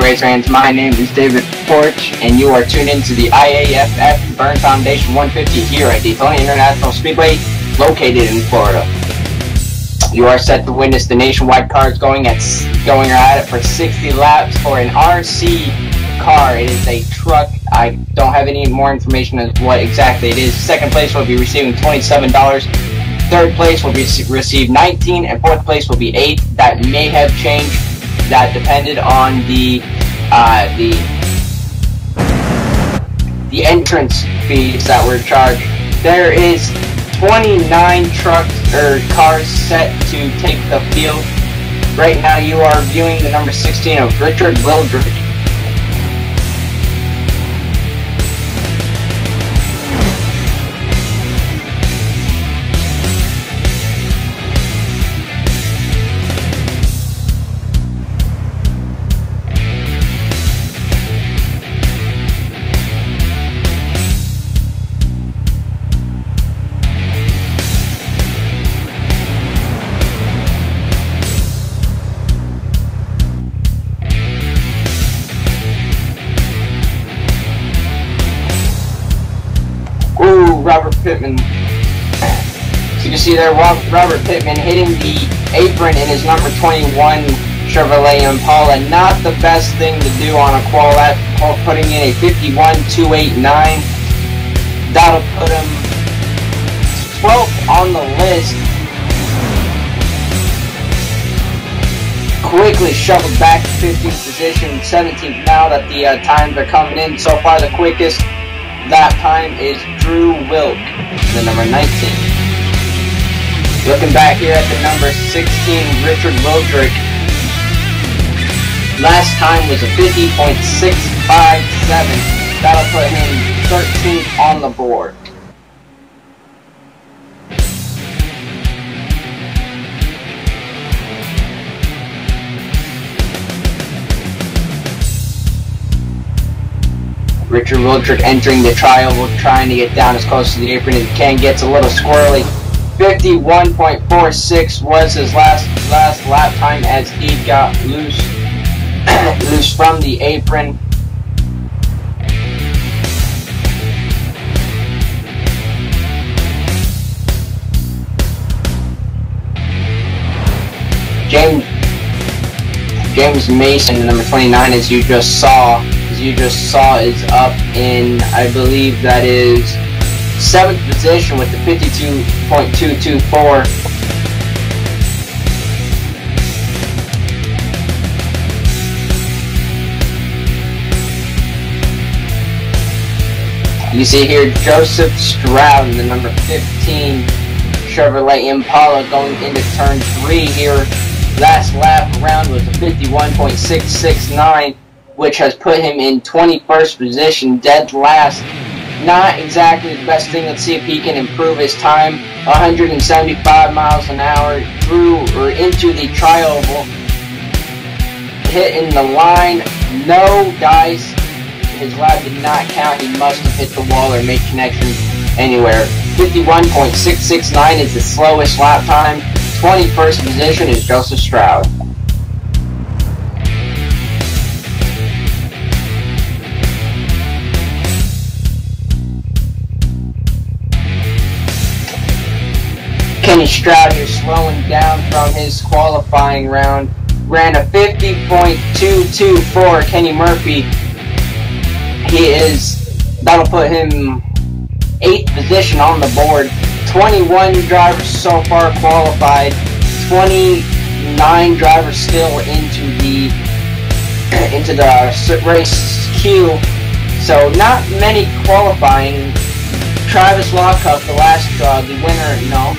race fans, my name is David Porch, and you are tuned into the IAFF Burn Foundation 150 here at Daytona International Speedway, located in Florida. You are set to witness the nationwide cars going at it for 60 laps for an RC car. It is a truck. I don't have any more information on what exactly it is. Second place will be receiving $27. Third place will receive $19, and fourth place will be $8. That may have changed. That depended on the entrance fees that were charged. There is 29 cars set to take the field. Right now you are viewing the number 16 of Richard Wildrick. Robert Pittman. So you can see there Robert Pittman hitting the apron in his number 21 Chevrolet Impala. Not the best thing to do on a qual lap, putting in a 51.289. That'll put him 12th on the list. Quickly shuffled back to 15th position, 17th now that the times are coming in. So far the quickest lap time is Drew Wilk, the number 19. Looking back here at the number 16, Richard Wildrick. Last time was a 50.657. That'll put him 13th on the board. Richard Wildrick entering the trial, trying to get down as close to the apron as he can. Gets a little squirrely. 51.46 was his last lap time as he got loose from the apron. James Mason, the number 29, as you just saw, is up in, I believe that is 7th position with the 52.224. You see here Joseph Stroud in the number 15 Chevrolet Impala going into turn 3 here. Last lap around was a 51.669. which has put him in 21st position, dead last. Not exactly the best thing. Let's see if he can improve his time. 175 miles an hour through or into the trial, hitting the line. No, guys, his lap did not count. He must have hit the wall or made connection anywhere. 51.669 is the slowest lap time. 21st position is Joseph Stroud. Kenny Stroud here slowing down from his qualifying round. Ran a 50.224. Kenny Murphy. That'll put him 8th position on the board. 21 drivers so far qualified. 29 drivers still into the race queue. So not many qualifying. Travis Lockhart, the winner, no.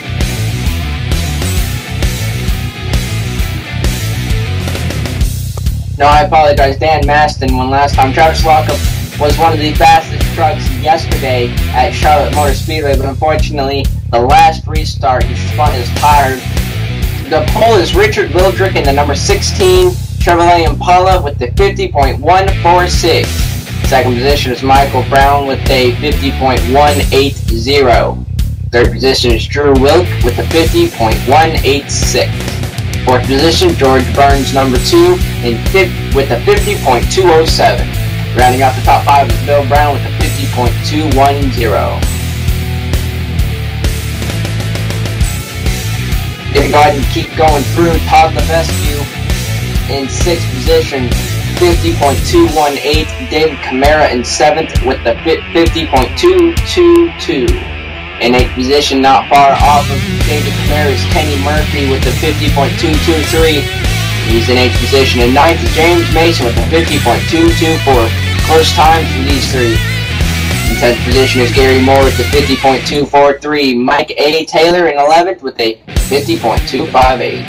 No, I apologize. Dan Maston won last time. Travis Lockhart was one of the fastest trucks yesterday at Charlotte Motor Speedway, but unfortunately, the last restart, he spun his tires. The pole is Richard Wildrick in the number 16 Chevrolet Impala with the 50.146. Second position is Michael Brown with a 50.180. Third position is Drew Wilk with a 50.186. 4th position, George Burns, number 2, with a 50.207. Rounding out the top 5 is Bill Brown with a 50.210. Gonna go ahead and keep going through. Todd LeVesque in 6th position, 50.218. David Camara in 7th with the 50.222. In 8th position, not far off of David Camara, is Kenny Murphy with the 50.223. He's in 8th position. In 9th, James Mason with the 50.224. Close times for these three. In 10th position is Gary Moore with the 50.243. Mike A. Taylor in 11th with a 50.258.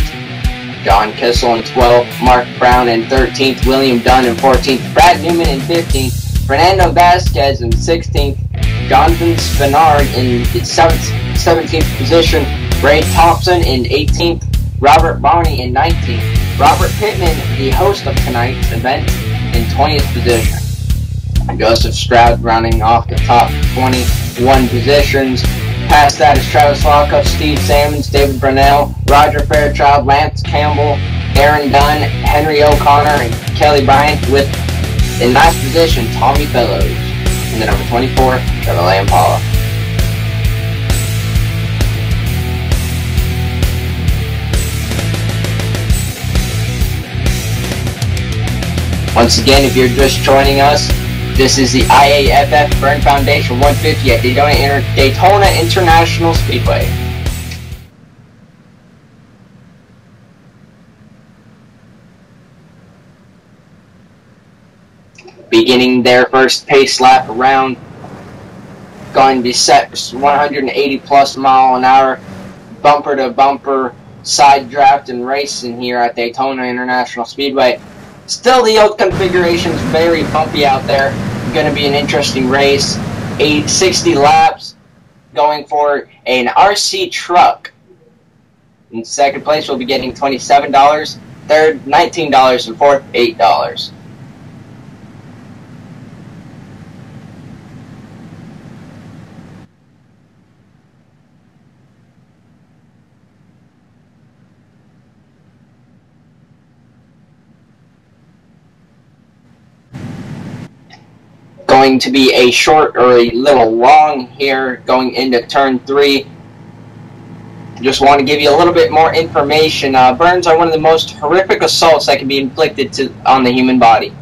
John Kissel in 12th. Mark Brown in 13th. William Dunn in 14th. Brad Newman in 15th. Fernando Vasquez in 16th. Jonathan Spinard in 17th position. Ray Thompson in 18th. Robert Bonney in 19th. Robert Pittman, the host of tonight's event, in 20th position. Joseph Stroud rounding off the top 21 positions. Past that is Travis Lockup, Steve Sammons, David Brunell, Roger Fairchild, Lance Campbell, Aaron Dunn, Henry O'Connor, and Kelly Bryant, with in last position Tommy Fellows in the number 24 Chevrolet Impala. Once again, if you're just joining us, this is the IAFF Burn Foundation 150 at Daytona International Speedway. Beginning their first pace lap around, going to be set 180 plus mile an hour, bumper to bumper, side draft and racing here at Daytona International Speedway. Still, the old configuration is very bumpy out there. Going to be an interesting race. 60 laps, going for an RC truck. In second place, we'll be getting $27. Third, $19, and fourth, $8. Going to be a short or a little long here going into turn 3. Just want to give you a little bit more information. Burns are one of the most horrific assaults that can be inflicted on the human body.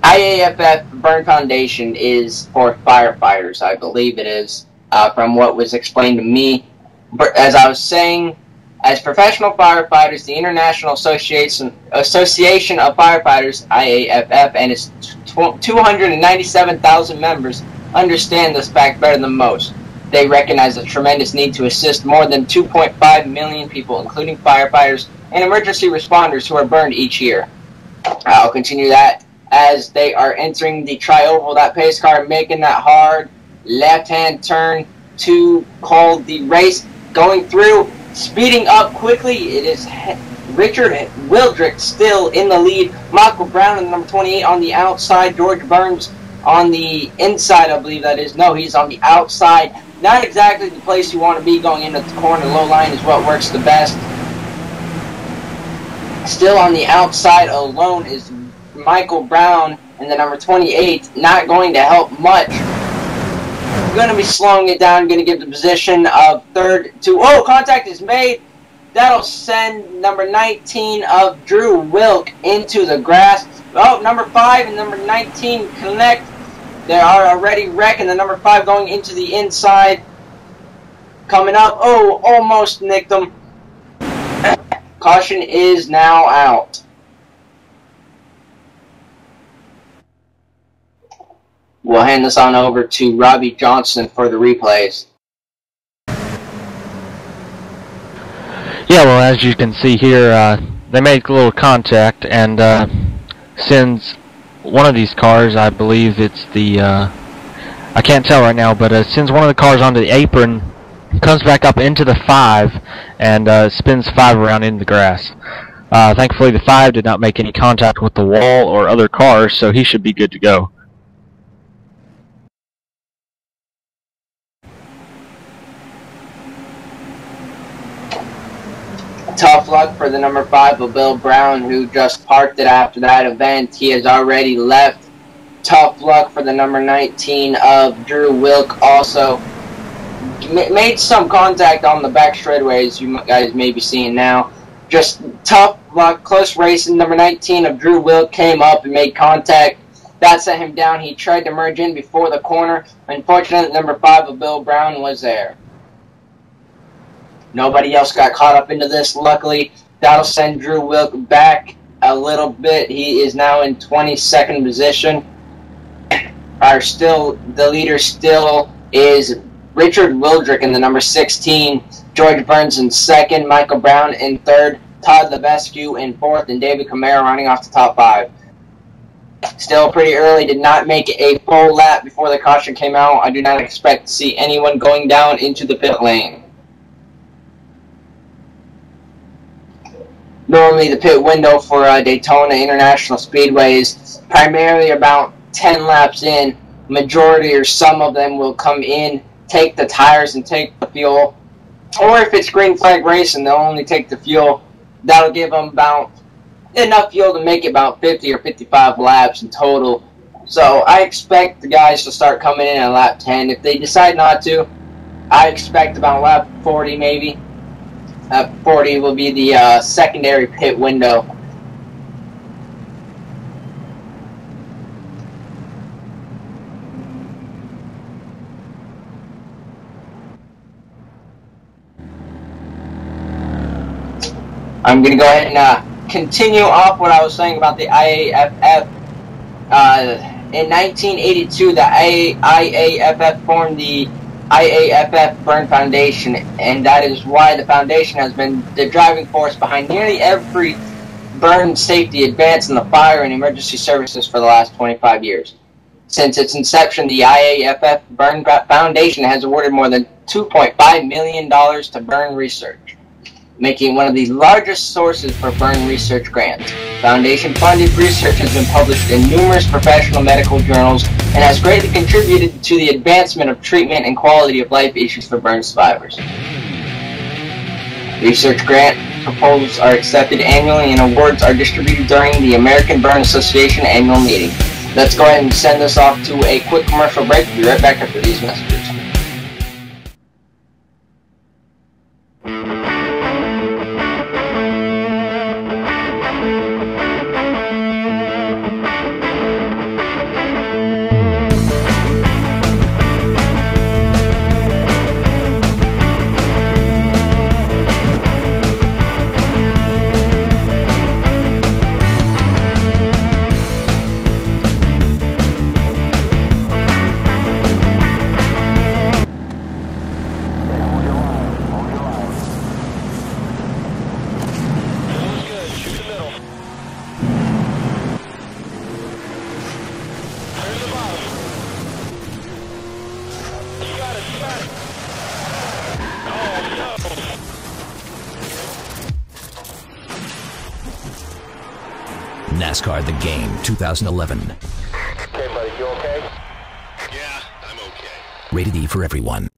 IAFF Burn Foundation is for firefighters, I believe it is, from what was explained to me. But as I was saying, as professional firefighters, the International Association of Firefighters, IAFF, and its 297,000 members understand this fact better than most. They recognize the tremendous need to assist more than 2.5 million people, including firefighters and emergency responders, who are burned each year. I'll continue that as they are entering the tri-oval. That pace car making that hard left-hand turn to call the race, going through, speeding up quickly. It is Richard Wildrick still in the lead. Michael Brown in number 28 on the outside. George Burns on the inside, I believe that is. No, he's on the outside. Not exactly the place you want to be going into the corner. Low line is what works the best. Still on the outside alone is Michael Brown in the number 28. Not going to help much. Going to be slowing it down. Going to give the position of third to... Oh, contact is made. That'll send number 19 of Drew Wilk into the grass. Oh, number 5 and number 19 connect. They are already wrecking. The number 5 going into the inside. Coming up. Oh, almost nicked them. Caution is now out. We'll hand this on over to Robbie Johnson for the replays. Yeah, well, as you can see here, they make a little contact and sends one of these cars, I believe it's the, I can't tell right now, but sends one of the cars onto the apron, comes back up into the 5, and spins 5 around in the grass. Thankfully, the 5 did not make any contact with the wall or other cars, so he should be good to go. Tough luck for the number 5 of Bill Brown, who just parked it after that event. He has already left. Tough luck for the number 19 of Drew Wilk, also made some contact on the back straightaway, as you guys may be seeing now. Just tough luck, close racing. Number 19 of Drew Wilk came up and made contact. That set him down. He tried to merge in before the corner. Unfortunately, number 5 of Bill Brown was there. Nobody else got caught up into this, luckily. That'll send Drew Wilk back a little bit. He is now in 22nd position. The leader still is Richard Wildrick in the number 16. George Burns in 2nd. Michael Brown in 3rd. Todd Levesque in 4th. And David Camara running off the top 5. Still pretty early. Did not make a full lap before the caution came out. I do not expect to see anyone going down into the pit lane. Normally the pit window for Daytona International Speedway is primarily about 10 laps in. Majority or some of them will come in, take the tires and take the fuel. Or if it's green flag racing, they'll only take the fuel. That'll give them about enough fuel to make it about 50 or 55 laps in total. So I expect the guys to start coming in at lap 10. If they decide not to, I expect about lap 40 maybe. 40 will be the secondary pit window. I'm going to go ahead and continue off what I was saying about the IAFF. In 1982, the IAFF formed the IAFF Burn Foundation, and that is why the foundation has been the driving force behind nearly every burn safety advance in the fire and emergency services for the last 25 years. Since its inception, the IAFF Burn Foundation has awarded more than $2.5 million to burn research, making it one of the largest sources for burn research grants. Foundation-funded research has been published in numerous professional medical journals and has greatly contributed to the advancement of treatment and quality of life issues for burn survivors. Research grant proposals are accepted annually and awards are distributed during the American Burn Association annual meeting. Let's go ahead and send this off to a quick commercial break. We'll be right back after these messages. NASCAR The Game 2011. Okay, buddy, you okay? Yeah, I'm okay. Rated E for everyone.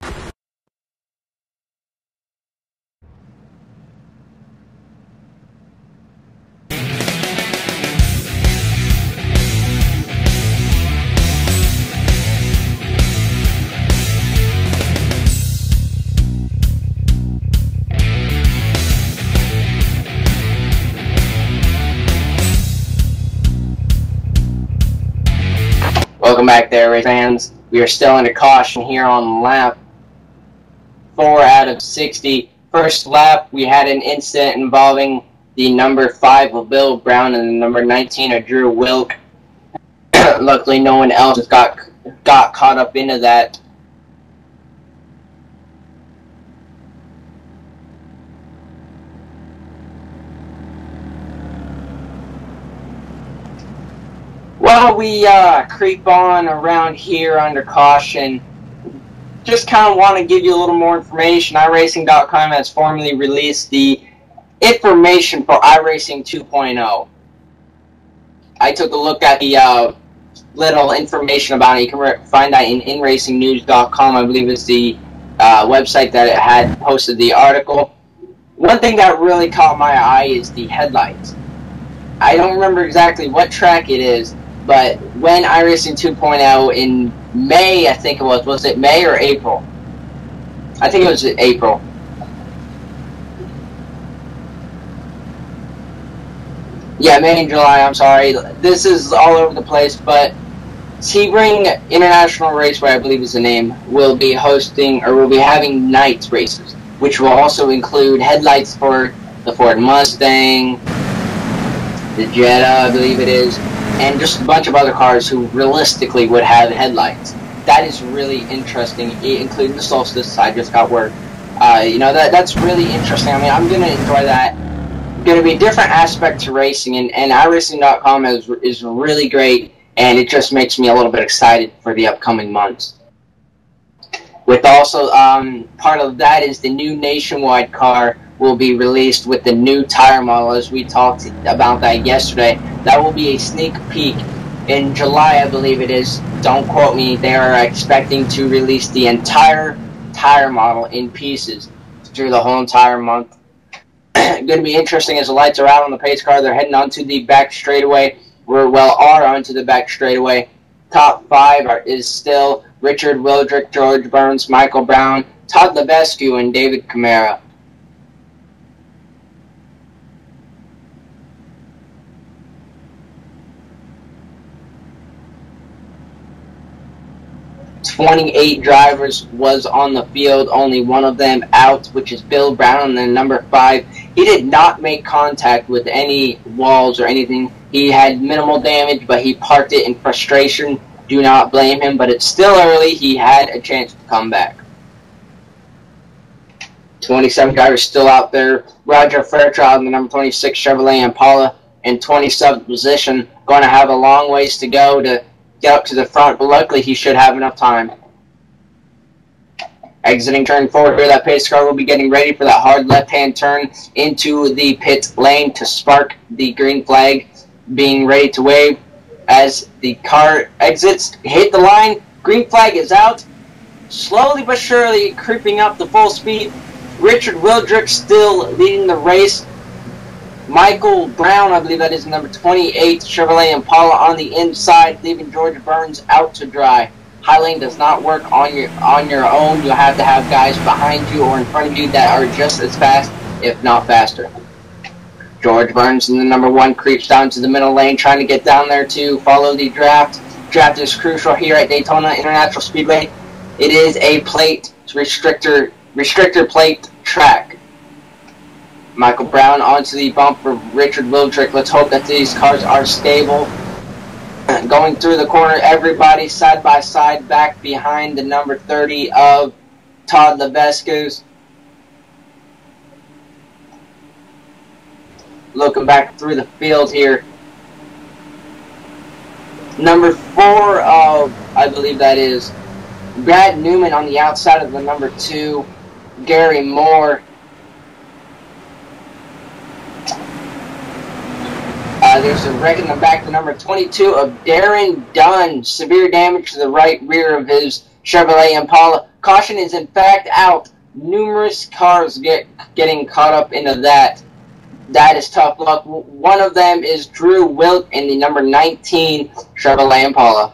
Welcome back there, race fans. We are still under caution here on lap 4 out of 60. First lap, we had an incident involving the number 5 of Bill Brown and the number 19 of Drew Wilk. Luckily, no one else got caught up into that. While we creep on around here under caution, just kind of want to give you a little more information. iRacing.com has formally released the information for iRacing 2.0. I took a look at the little information about it. You can find that in inracingnews.com. I believe it's the website that it had posted the article. one thing that really caught my eye is the headlights. I don't remember exactly what track it is, but when iRacing 2.0 in May, I think it was it May or April? I think it was April. Yeah, May and July, I'm sorry. This is all over the place, but Sebring International Raceway, I believe is the name, will be hosting, or will be having night races, which will also include headlights for the Ford Mustang, the Jetta, I believe it is, and just a bunch of other cars who realistically would have headlights. That is really interesting, including the Solstice. I just got word. You know, that's really interesting. I mean, I'm going to enjoy that. Going to be a different aspect to racing, and iRacing.com is really great, and it just makes me a little bit excited for the upcoming months. With also, part of that is the new nationwide car will be released with the new tire model, as we talked about that yesterday. That will be a sneak peek in July, I believe it is. Don't quote me. They are expecting to release the entire tire model in pieces through the whole entire month. Going to be interesting as the lights are out on the pace car. They're heading onto the back straightaway. Are onto the back straightaway. Top 5 is still Richard Wildrick, George Burns, Michael Brown, Todd Levesque, and David Camara. "28 drivers was on the field, only one of them out, which is Bill Brown, and then number 5. He did not make contact with any walls or anything. He had minimal damage, but he parked it in frustration. Do not blame him, but it's still early. He had a chance to come back." 27 drivers still out there. Roger Fairchild in the number 26 Chevrolet Impala in 27th position. Going to have a long ways to go to get up to the front, but luckily he should have enough time. Exiting turn 4 here, that pace car will be getting ready for that hard left-hand turn into the pit lane to spark the green flag, being ready to wave as the car exits. Hit the line, green flag is out, slowly but surely creeping up to full speed. Richard Wildrick still leading the race. Michael Brown, I believe that is number 28 Chevrolet Impala, on the inside, leaving George Burns out to dry. High lane does not work on your own. You'll have to have guys behind you or in front of you that are just as fast, if not faster. George Burns in the number 1 creeps down to the middle lane, trying to get down there to follow the draft. Draft is crucial here at Daytona International Speedway. It is a plate restrictor plate track. Michael Brown onto the bump for Richard Wildrick. Let's hope that these cars are stable. Going through the corner, everybody side by side, back behind the number 30 of Todd Levesque. Looking back through the field here. Number 4 of, I believe that is, Brad Newman on the outside of the number 2, Gary Moore. There's a wreck in the back, the number 22 of Darren Dunn. Severe damage to the right rear of his Chevrolet Impala. Caution is in fact out. Numerous cars getting caught up into that. That is tough luck. One of them is Drew Wilt in the number 19 Chevrolet Impala.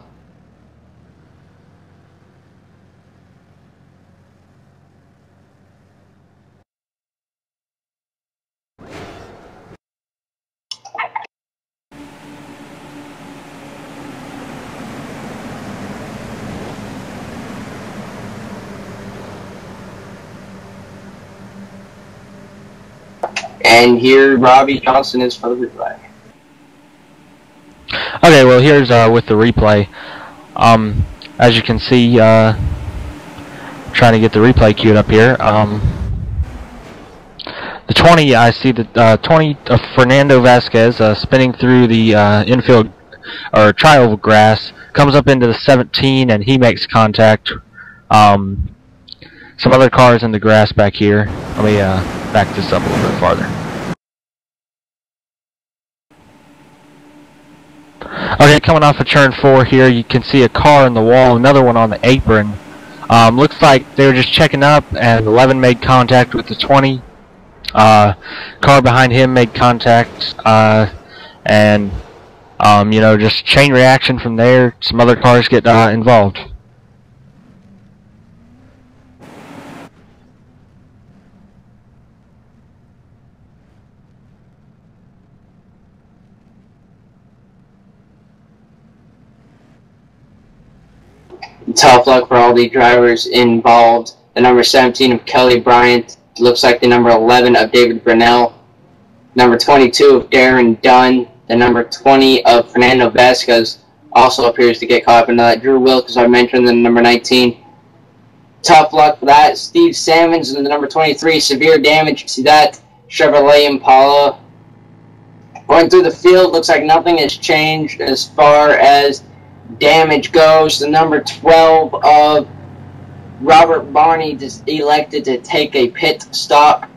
And here Robbie Johnson is for the replay. Okay, well here's with the replay. As you can see, trying to get the replay queued up here. The 20, I see the 20 of Fernando Vasquez spinning through the infield or trial grass, comes up into the 17, and he makes contact. Some other cars in the grass back here. Let me back this up a little bit farther. Okay, coming off of turn 4 here, you can see a car in the wall, another one on the apron. Looks like they were just checking up, and 11 made contact with the 20. Car behind him made contact, and just chain reaction from there. Some other cars get involved. Tough luck for all the drivers involved. The number 17 of Kelly Bryant looks like the number 11 of David Brunel. Number 22 of Darren Dunn. The number 20 of Fernando Vasquez also appears to get caught up in that. Drew Wilk, as I mentioned, the number 19. Tough luck for that. Steve Salmons in the number 23. Severe damage to that Chevrolet Impala. Going through the field, looks like nothing has changed as far as damage goes. The number 12 of Robert Barney just elected to take a pit stop.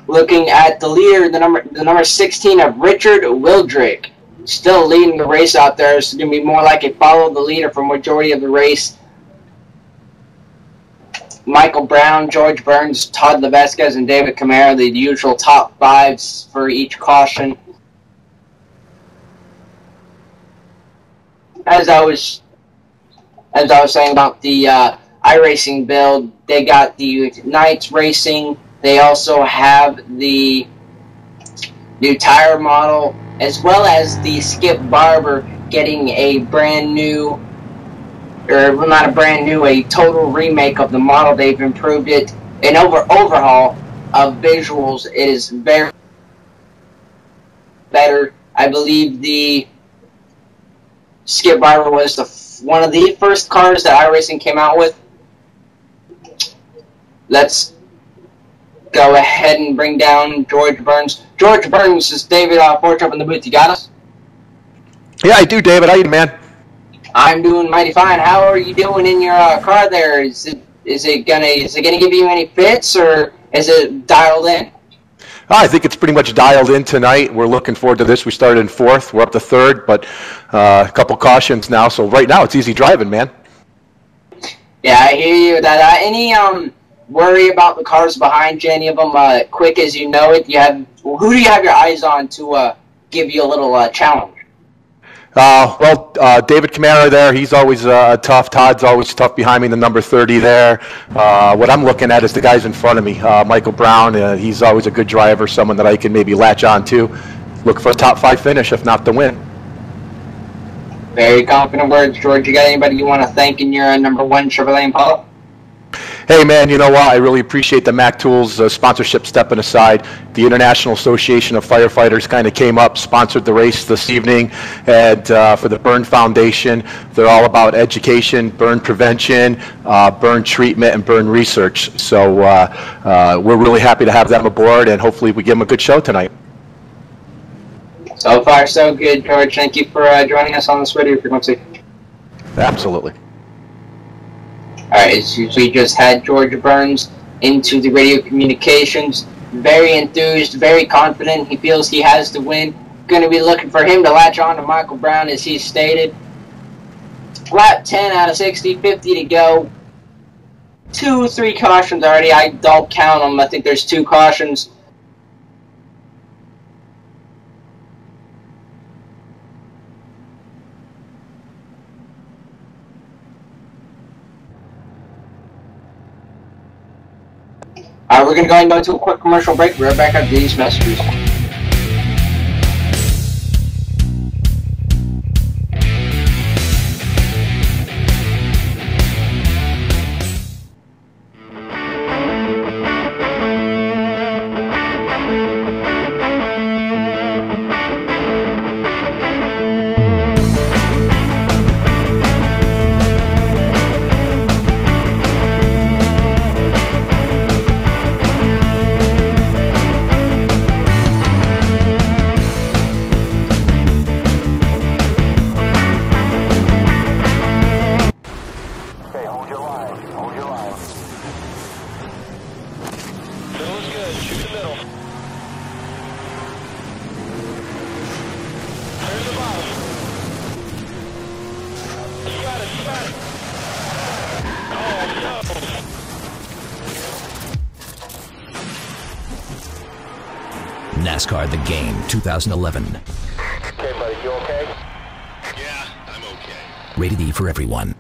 Looking at the leader, the number 16 of Richard Wildrick, still leading the race out there. It's going to be more like a follow the leader for majority of the race. Michael Brown, George Burns, Todd Levesquez, and David Camara, the usual top fives for each caution. As I was saying about the iRacing build, they got the Knights Racing. They also have the new tire model, as well as the Skip Barber getting a brand new, or well, not a brand new, a total remake of the model. They've improved it, an overhaul of visuals. It is very better. I believe the Skip Barber was one of the first cars that iRacing came out with. Let's go ahead and bring down George Burns. George Burns, is David Forge up in the booth. You got us? Yeah, I do, David. How you, man? I'm doing mighty fine. How are you doing in your car there? Is it gonna give you any fits, or is it dialed in? I think it's pretty much dialed in tonight. We're looking forward to this. We started in 4th. We're up to 3rd, but a couple cautions now. So right now it's easy driving, man. Yeah, I hear you. That any worry about the cars behind you? Any of them quick as you know it? Who do you have your eyes on to give you a little challenge? David Camara there, he's always tough. Todd's always tough behind me, the number 30 there. What I'm looking at is the guys in front of me. Michael Brown, he's always a good driver, someone that I can maybe latch on to. Look for a top 5 finish, if not the win. Very confident words, George. You got anybody you want to thank in your number 1 Chevrolet Impala? Hey, man, you know what? I really appreciate the Mac Tools sponsorship stepping aside. The International Association of Firefighters kind of came up, sponsored the race this evening, and for the Burn Foundation, they're all about education, burn prevention, burn treatment, and burn research. So we're really happy to have them aboard, and hopefully we give them a good show tonight. So far, so good, George. Thank you for joining us on this radio frequency. Absolutely. Alright, so we just had George Burns into the radio communications. Very enthused, very confident. He feels he has to win. Going to be looking for him to latch on to Michael Brown, as he stated. Lap 10 out of 60, 50 to go. 2 or 3 cautions already. I don't count them. I think there's 2 cautions. We're going to go ahead and go into a quick commercial break. We're right back after these messages. NASCAR The Game 2011. Okay, buddy, you okay? Yeah, I'm okay. Rated E for everyone.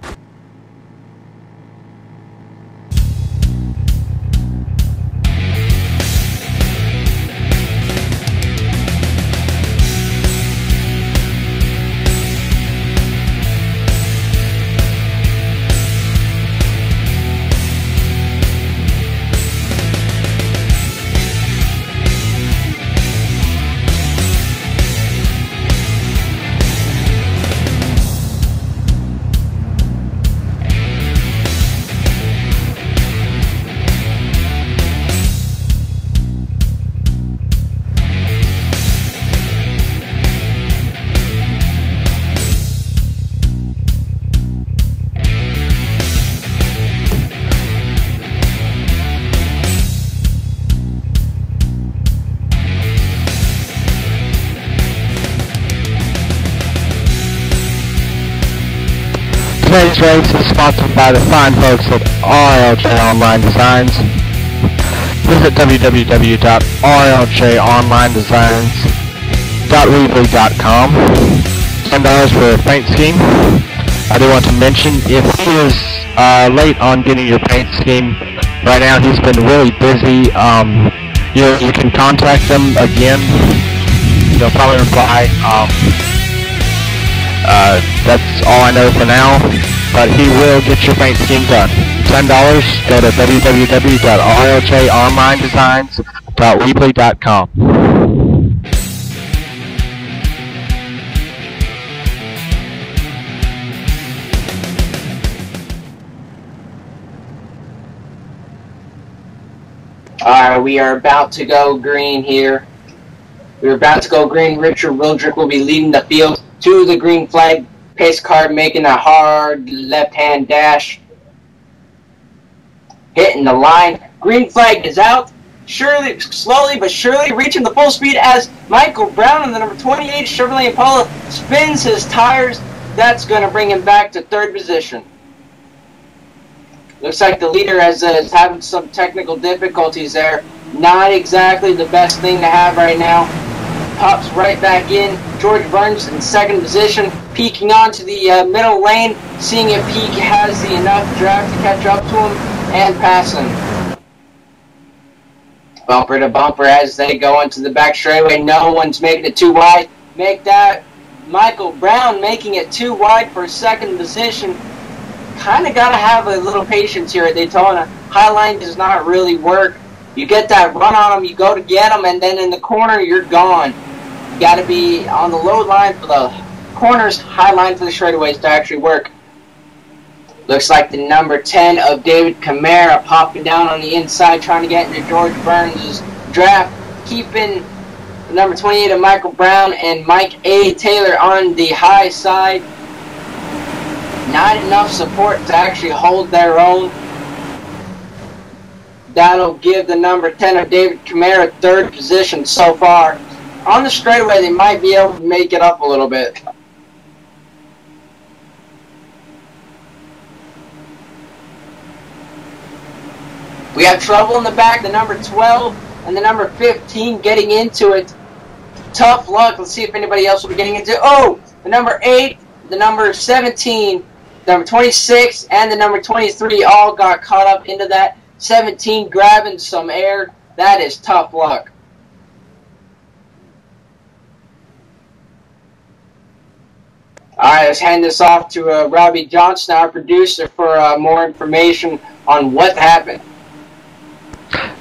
Today's race is sponsored by the fine folks at RLJ Online Designs. Visit www.rljonlinedesigns.weebly.com. $10 for a paint scheme. I do want to mention, if he is late on getting your paint scheme, right now he's been really busy. You can contact them again. They'll probably reply. That's all I know for now, but he will get your paint scheme done. $10, go to www.rljonlinedesigns.weebly.com. Alright, we are about to go green here. We're about to go green. Richard Wildrick will be leading the field to the green flag. Pace car making a hard left-hand dash. Hitting the line. Green flag is out. Surely, slowly but surely reaching the full speed as Michael Brown in the number 28 Chevrolet Impala spins his tires. That's going to bring him back to third position. Looks like the leader is having some technical difficulties there. Not exactly the best thing to have right now. Pops right back in. George Burns in second position, peeking onto the middle lane, seeing if he has enough draft to catch up to him and pass him. Bumper to bumper as they go into the back straightaway. No one's making it too wide. Make that Michael Brown making it too wide for second position. Kind of got to have a little patience here at Daytona. Highline does not really work. You get that run on them, you go to get them, and then in the corner, you're gone. You got to be on the low line for the corners, high line for the straightaways to actually work. Looks like the number 10 of David Camara popping down on the inside, trying to get into George Burns' draft, keeping the number 28 of Michael Brown and Mike A. Taylor on the high side. Not enough support to actually hold their own. That'll give the number 10 of David Camara third position so far. On the straightaway, they might be able to make it up a little bit. We have trouble in the back, the number 12 and the number 15 getting into it. Tough luck. Let's see if anybody else will be getting into it. Oh, the number 8, the number 17, the number 26, and the number 23 all got caught up into that. 17 grabbing some air. That is tough luck. Alright, let's hand this off to Robbie Johnson, our producer, for more information on what happened.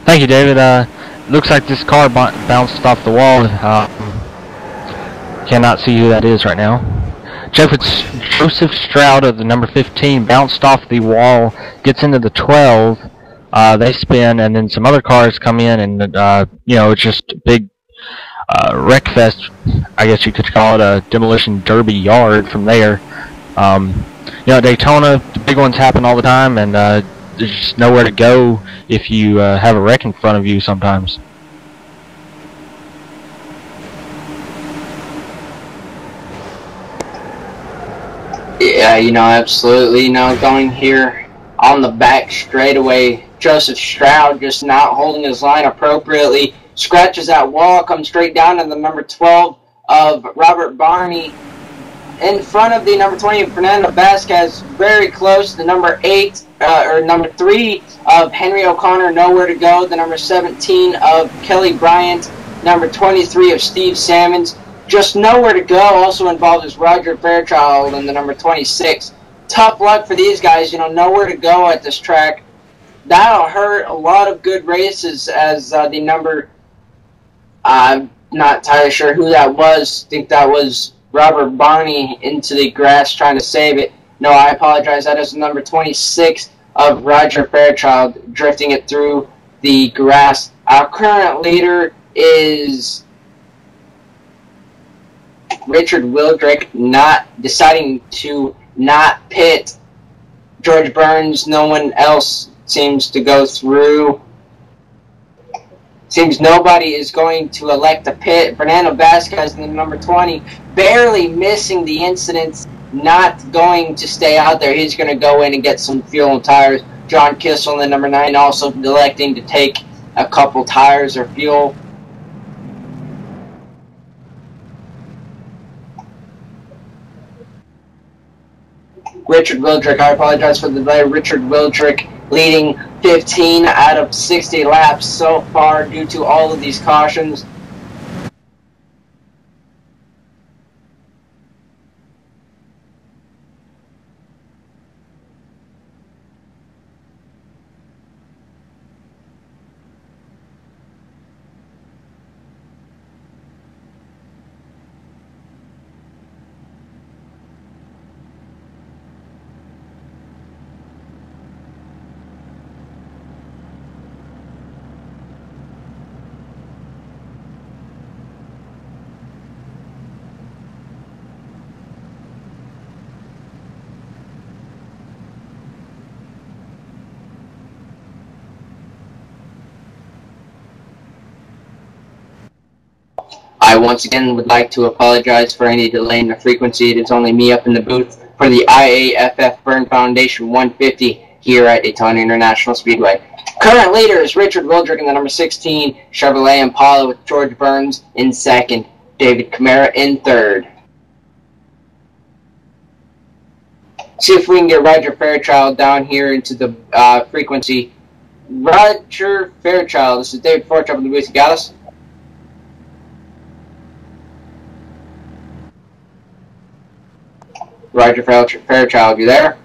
Thank you, David. Looks like this car bounced off the wall. Cannot see who that is right now. Joseph Stroud of the number 15 bounced off the wall, gets into the 12. They spin, and then some other cars come in, and it's just a big wreck fest. I guess you could call it a demolition derby yard from there. Daytona, the big ones happen all the time, and there's just nowhere to go if you have a wreck in front of you sometimes. Yeah, absolutely. Going here on the back straightaway, Joseph Stroud just not holding his line appropriately, scratches that wall, comes straight down to the number 12 of Robert Barney. In front of the number 20 of Fernando Vasquez, very close. The number 3 of Henry O'Connor, nowhere to go. The number 17 of Kelly Bryant. Number 23 of Steve Salmons, just nowhere to go. Also involved is Roger Fairchild and the number 26. Tough luck for these guys, nowhere to go at this track. That'll hurt a lot of good races as the number, I'm not entirely sure who that was. I think that was Robert Barney into the grass trying to save it. No, I apologize. That is number 26 of Roger Fairchild drifting it through the grass. Our current leader is Richard Wildrick, deciding to not pit. George Burns, no one else seems to go through. Seems nobody is going to elect to pit. Fernando Vasquez in the number 20, barely missing the incident, not going to stay out there. He's going to go in and get some fuel and tires. John Kissel in the number 9 also electing to take a couple tires or fuel. Richard Wildrick, I apologize for the delay. Richard Wildrick leading 15 out of 60 laps so far due to all of these cautions. I once again would like to apologize for any delay in the frequency. It is only me up in the booth for the IAFF Burn Foundation 150 here at Daytona International Speedway. Current leader is Richard Wildrick in the number 16 Chevrolet Impala with George Burns in second, David Camara in third. See if we can get Roger Fairchild down here into the frequency. Roger Fairchild, this is David Forch up in the booth. You got us? Roger Fairchild, you there?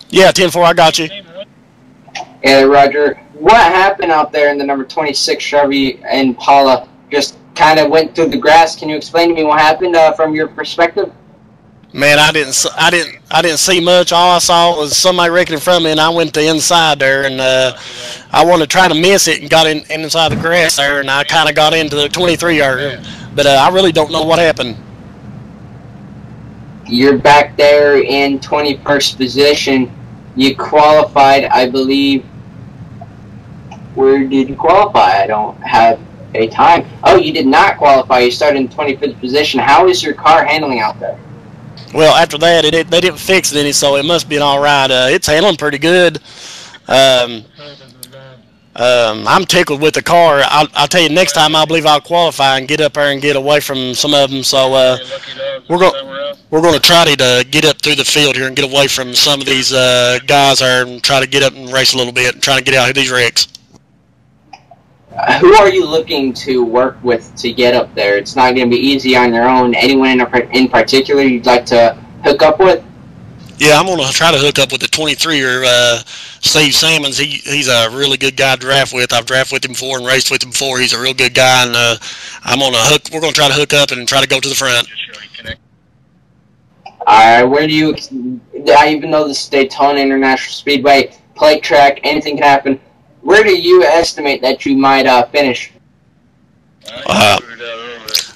Yeah, 10-4, I got you. Hey, Roger. What happened out there in the number 26 Chevy Impala? Just kind of went through the grass. Can you explain to me what happened from your perspective? Man, I didn't see much. All I saw was somebody wrecking in front of me, and I went to the inside there, and I wanted to try to miss it and got inside the grass there, and I kind of got into the 23-yard. But I really don't know what happened. You're back there in 21st position. You qualified, I believe. Where did you qualify? I don't have a time. Oh, you did not qualify. You started in 25th position. How is your car handling out there? Well, after that, they didn't fix it any, so it must be all right. It's handling pretty good. I'm tickled with the car. I'll tell you, next time I believe I'll qualify and get up there and get away from some of them. So we're going to try to get up through the field here and get away from some of these guys there and try to get up and race a little bit and try to get out of these wrecks. Who are you looking to work with to get up there? It's not going to be easy on your own. Anyone in particular you'd like to hook up with? Yeah, I'm going to try to hook up with the 23-year Steve Salmons. He's a really good guy to draft with. I've drafted with him before and raced with him before. He's a real good guy, and we're going to try to hook up and try to go to the front. All right, even though this is Daytona International Speedway, plate track, anything can happen, where do you estimate that you might finish?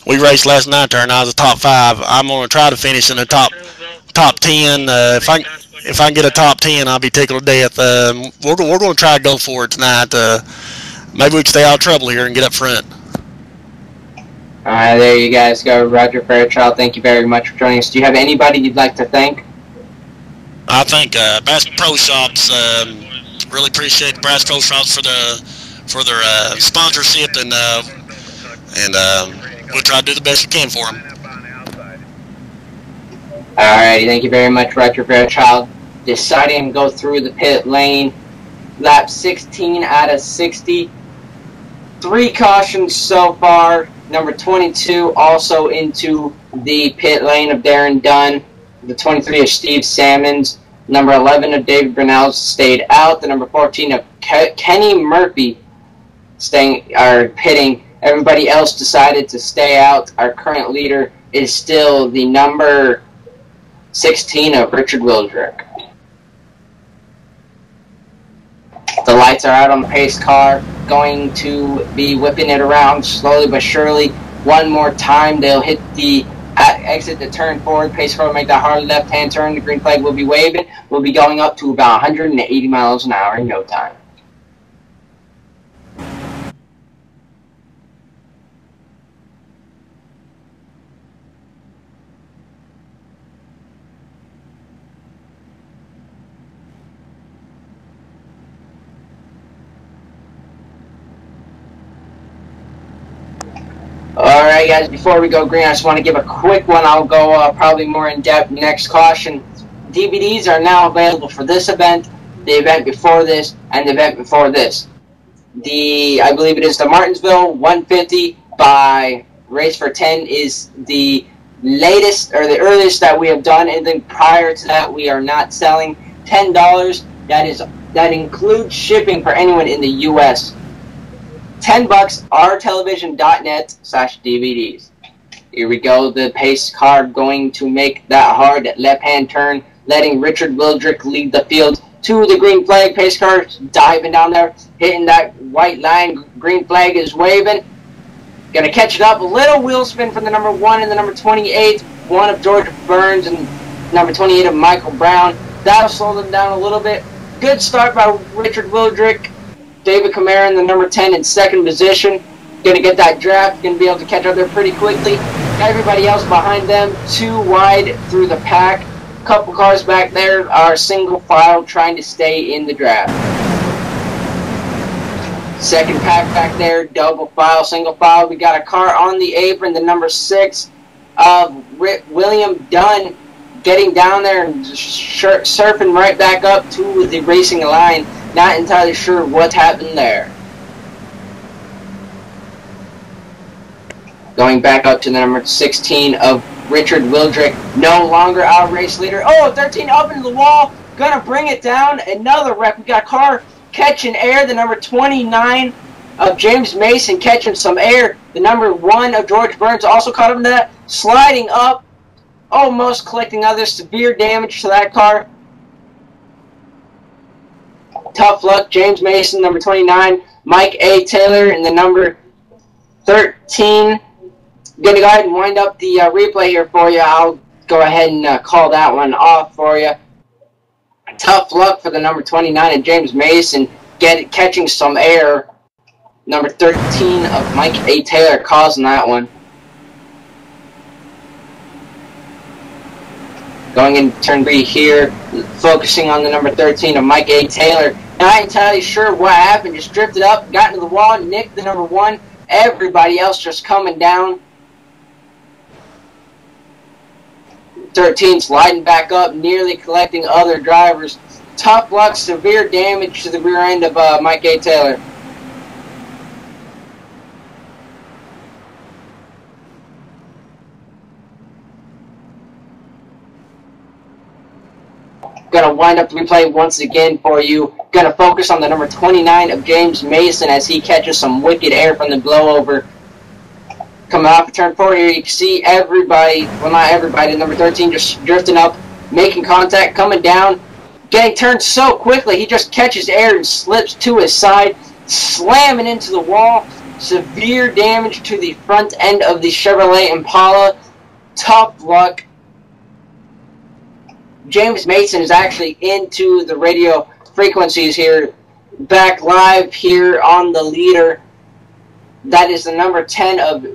We raced last night there, and I was the top 5. I'm going to try to finish in the top 10. If I can get a top 10, I'll be tickled to death. We're going to try to go for it tonight. Maybe we can stay out of trouble here and get up front. All right, there you guys go. Roger Fairchild, thank you very much for joining us. Do you have anybody you'd like to thank? I think Bass Pro Shops. Really appreciate Bass Pro Shops for the for their sponsorship, and we'll try to do the best we can for them. Alrighty, thank you very much, Roger Fairchild. Deciding to go through the pit lane. Lap 16 out of 60. 3 cautions so far. Number 22 also into the pit lane of Darren Dunn. The 23 of Steve Sammons. Number 11 of David Brunel stayed out. The number 14 of Kenny Murphy pitting. Everybody else decided to stay out. Our current leader is still the number 16 of Richard Wildrick. The lights are out on the pace car. Going to be whipping it around slowly but surely. One more time, they'll hit the exit the turn 4. The pace car will make that hard left-hand turn. The green flag will be waving. We'll be going up to about 180 miles an hour in no time. Alright guys, before we go green, I just want to give a quick one. I'll go probably more in depth next caution. DVDs are now available for this event, the event before this, and the event before this. I believe it is the Martinsville 150 by Race for 10 is the latest, or the earliest that we have done, and then prior to that we are not selling. $10, that includes shipping for anyone in the US. $10, rtelevision.net/DVDs. Here we go, the pace car going to make that hard left-hand turn, letting Richard Wildrick lead the field to the green flag. Pace car diving down there, hitting that white line. Green flag is waving. Gonna catch it up. A little wheel spin from the number 1 and the number 28. One of George Burns and number 28 of Michael Brown. That'll slow them down a little bit. Good start by Richard Wildrick. David Camara in the number 10 in second position. Going to get that draft. Going to be able to catch up there pretty quickly. Everybody else behind them, 2 wide through the pack. Couple cars back there are single file trying to stay in the draft. Second pack back there, double file, single file. We got a car on the apron, the number 6 of William Dunn, getting down there and surfing right back up to the racing line. Not entirely sure what happened there. Going back up to the number 16 of Richard Wildrick, no longer our race leader. Oh, 13 up into the wall, gonna bring it down. Another wreck. We got a car catching air. The number 29 of James Mason catching some air. The number 1 of George Burns also caught him in that. Sliding up, almost collecting other severe damage to that car. Tough luck, James Mason, number 29. Mike A. Taylor in the number 13. I'm going to go ahead and wind up the replay here for you. I'll go ahead and call that one off for you. Tough luck for the number 29 of James Mason catching some air. Number 13 of Mike A. Taylor causing that one. Going in turn 3 here, focusing on the number 13 of Mike A. Taylor. Not entirely sure what happened, just drifted up, got into the wall, nicked the number 1. Everybody else just coming down. 13 sliding back up, nearly collecting other drivers. Tough luck, severe damage to the rear end of Mike A. Taylor. Gonna wind up the replay once again for you. Gonna focus on the number 29 of James Mason as he catches some wicked air from the blowover. Coming off of turn 4 here, you can see everybody, well not everybody, number 13 just drifting up, making contact, coming down, getting turned so quickly, he just catches air and slips to his side, slamming into the wall. Severe damage to the front end of the Chevrolet Impala. Tough luck. James Mason is actually into the radio frequencies here, back live here on the leader. That is the number 10 of,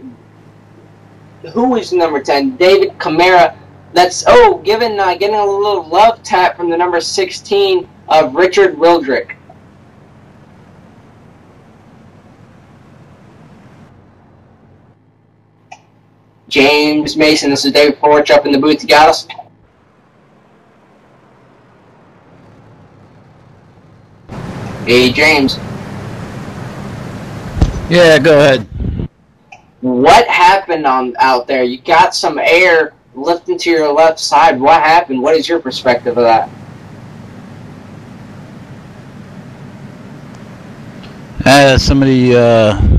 who is number 10? David Camara. That's, getting a little love tap from the number 16 of Richard Wildrick. James Mason, this is David Forge up in the booth. You got us? Hey, James. Yeah, go ahead. What happened out there? You got some air lifting to your left side. What happened? What is your perspective of that? Somebody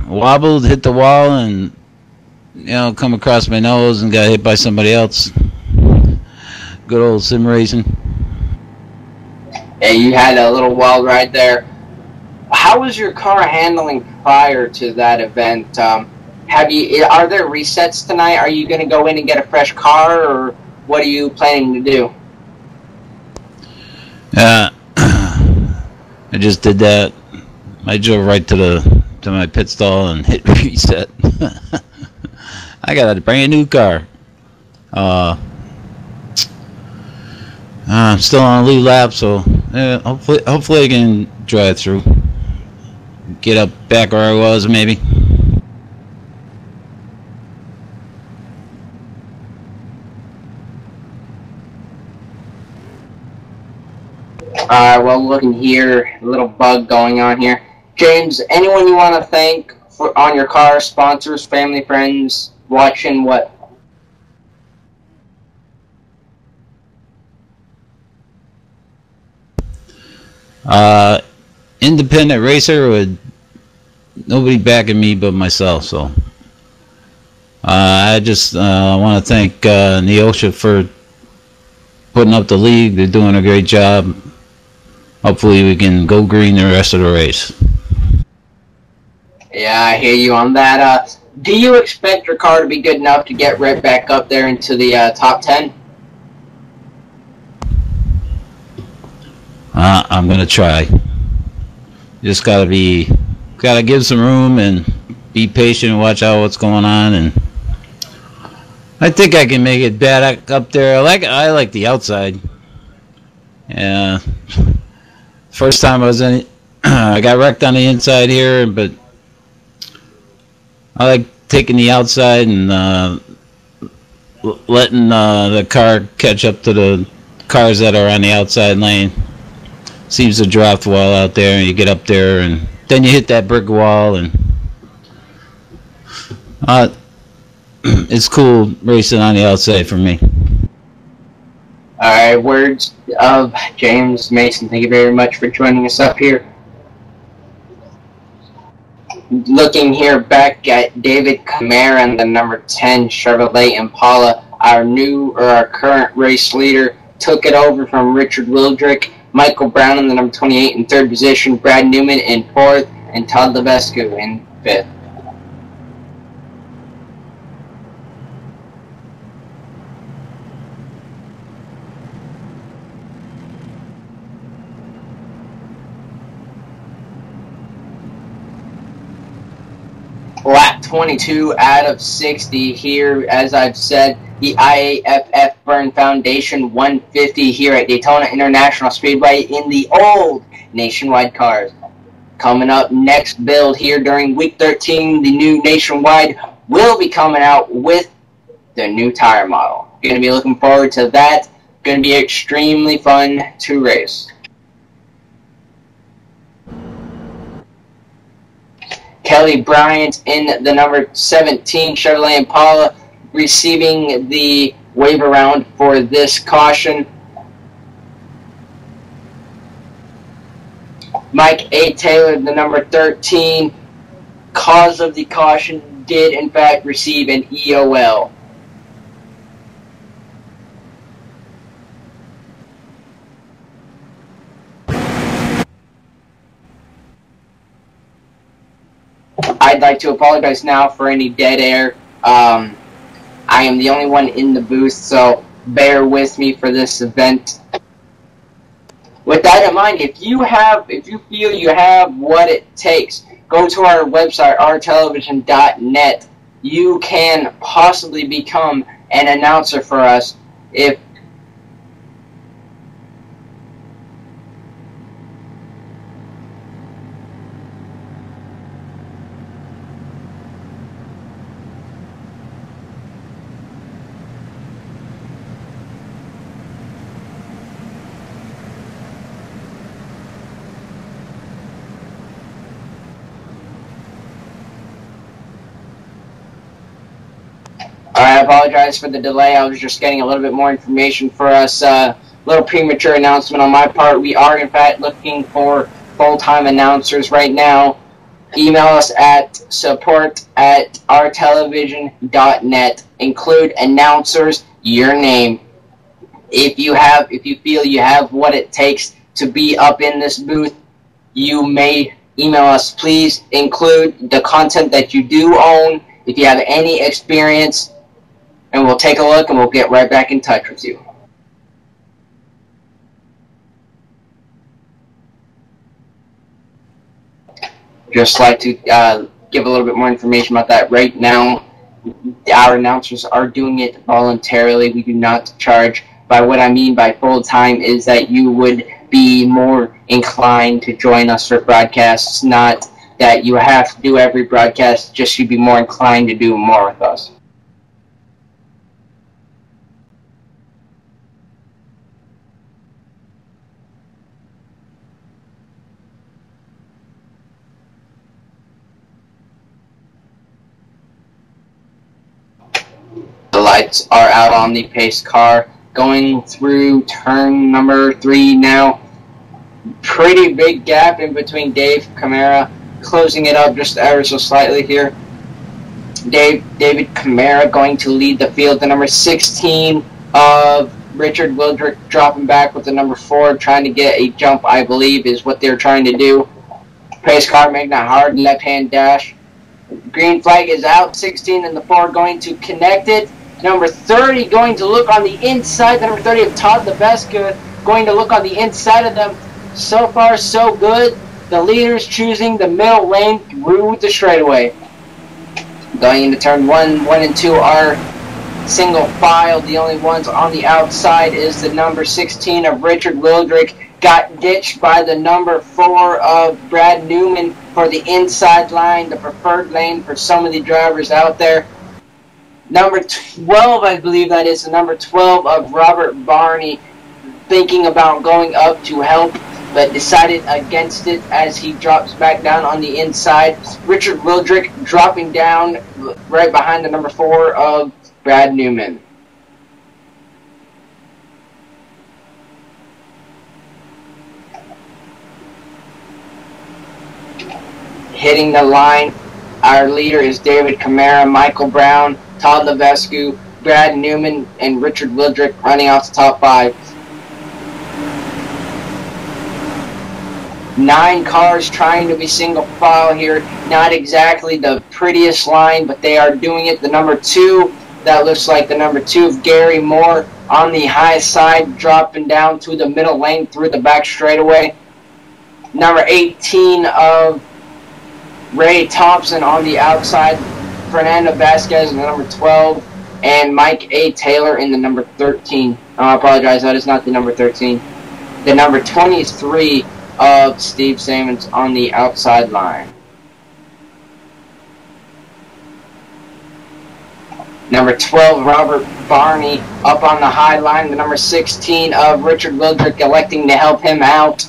wobbled, hit the wall, and come across my nose and got hit by somebody else. Good old sim racing. Yeah, you had a little wild ride there. How was your car handling prior to that event? Are there resets tonight? Are you going to go in and get a fresh car, or what are you planning to do? I just did that. I drove right to my pit stall and hit reset. I got a brand new car. I'm still on a lead lap, so hopefully I can drive through. Get up back where I was, maybe. Well, looking here, a little bug going on here. James, anyone you want to thank on your car, sponsors, family, friends, watching, what? Independent racer with nobody backing me but myself, so I just want to thank NEOSCA for putting up the league. They're doing a great job. Hopefully we can go green the rest of the race. Yeah, I hear you on that. Do you expect your car to be good enough to get right back up there into the top 10? I'm gonna try. Just gotta give some room and be patient and watch out what's going on, and I think I can make it back up there. I like the outside. Yeah. First time I was in it, I got wrecked on the inside here, but I like taking the outside and letting the car catch up to the cars that are on the outside lane. Seems to draft well out there, and you get up there, and then you hit that brick wall, and it's cool racing on the outside for me. Alright, words of James Mason. Thank you very much for joining us up here. Looking here back at David Kamara and the number 10 Chevrolet Impala, our current race leader, took it over from Richard Wildrick. Michael Brown in the number 28 in third position, Brad Newman in fourth, and Todd Levescu in fifth. Lap 22 out of 60 here, as I've said, the IAFF Burn Foundation 150 here at Daytona International Speedway in the old Nationwide cars. Coming up next build here during week 13, the new Nationwide will be coming out with the new tire model. Going to be looking forward to that. Going to be extremely fun to race. Kelly Bryant in the number 17 Chevrolet Impala receiving the wave around for this caution. Mike A. Taylor, the number 13, cause of the caution, did in fact receive an EOL. I'd like to apologize now for any dead air. I am the only one in the booth, so bear with me for this event. With that in mind, if you feel you have what it takes, go to our website, rtelevision.net. You can possibly become an announcer for us if I apologize for the delay. I was just getting a little bit more information for us. Little premature announcement on my part. We are, in fact, looking for full-time announcers right now. Email us at support@ourtelevision.net. Include announcers, your name. If you feel you have what it takes to be up in this booth, you may email us. Please include the content that you do own. If you have any experience, and we'll take a look and we'll get right back in touch with you. Just like to give a little bit more information about that. Right now, our announcers are doing it voluntarily. We do not charge. By what I mean by full-time is that you would be more inclined to join us for broadcasts, not that you have to do every broadcast, just you'd be more inclined to do more with us. The lights are out on the pace car. Going through turn number 3 now. Pretty big gap in between Dave Camara. Closing it up just ever so slightly here. David Camara going to lead the field. The number 16 of Richard Wildrick dropping back with the number 4. Trying to get a jump, I believe, is what they're trying to do. Pace car making a hard left-hand dash. Green flag is out. 16 and the 4 going to connect it. Number 30 going to look on the inside. The number 30 of Todd Lebeska going to look on the inside of them. So far, so good. The leaders choosing the middle lane through the straightaway. Going into turn 1 and 2 are single file. The only ones on the outside is the number 16 of Richard Wildrick. Got ditched by the number 4 of Brad Newman for the inside line, the preferred lane for some of the drivers out there. Number 12, I believe that is the number 12 of Robert Barney, thinking about going up to help, but decided against it as he drops back down on the inside. Richard Wildrick dropping down right behind the number 4 of Brad Newman. Hitting the line, our leader is David Camara, Michael Brown, Todd Levescu, Brad Newman, and Richard Wildrick running off the top 5. 9 cars trying to be single file here. Not exactly the prettiest line, but they are doing it. The number 2, that looks like the number 2 of Gary Moore on the high side, dropping down to the middle lane through the back straightaway. Number 18 of Ray Thompson on the outside. Fernando Vasquez in the number 12, and Mike A. Taylor in the number 13. I apologize, that is not the number 13. The number 23 of Steve Sammons on the outside line. Number 12, Robert Barney up on the high line. The number 16 of Richard Wildrick electing to help him out.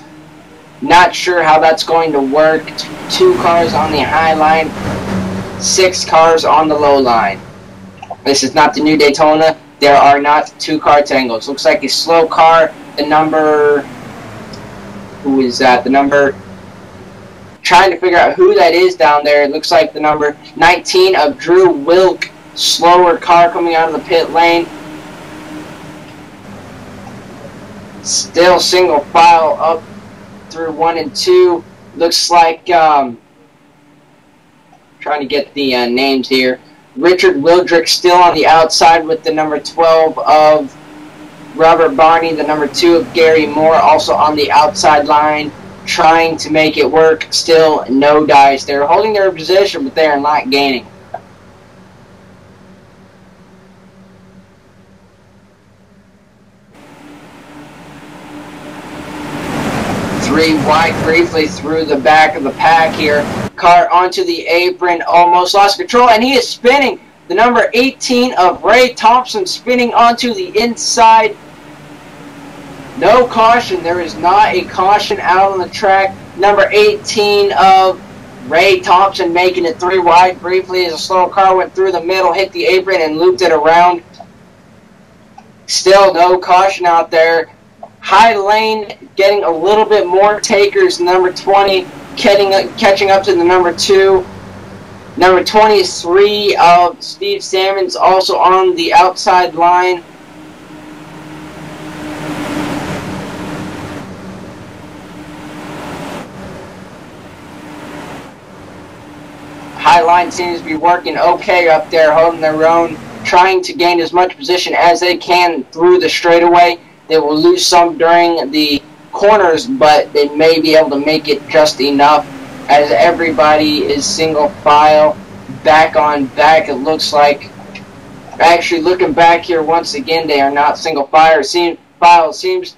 Not sure how that's going to work. 2 cars on the high line. 6 cars on the low line. This is not the new Daytona. There are not 2-car tangles. Looks like a slow car. The number... Who is that? The number... Trying to figure out who that is down there. It looks like the number 19 of Drew Wilk. Slower car coming out of the pit lane. Still single file up through 1 and 2. Looks like... Trying to get the names here. Richard Wildrick still on the outside with the number 12 of Robert Barney, the number 2 of Gary Moore also on the outside line, trying to make it work. Still no dice. They're holding their position, but they are not gaining. Three wide briefly through the back of the pack here. Car onto the apron, almost lost control, and he is spinning. The number 18 of Ray Thompson spinning onto the inside. No caution. There is not a caution out on the track. Number 18 of Ray Thompson making it 3 wide briefly as a slow car went through the middle, hit the apron, and looped it around. Still no caution out there. High lane getting a little bit more takers. Number 20 catching up to the number 2. Number 23 of Steve Salmon's also on the outside line. High line seems to be working okay up there, holding their own, trying to gain as much position as they can through the straightaway. They will lose some during the corners, but they may be able to make it just enough as everybody is single file, back on back. It looks like, actually looking back here once again, they are not single file. It seems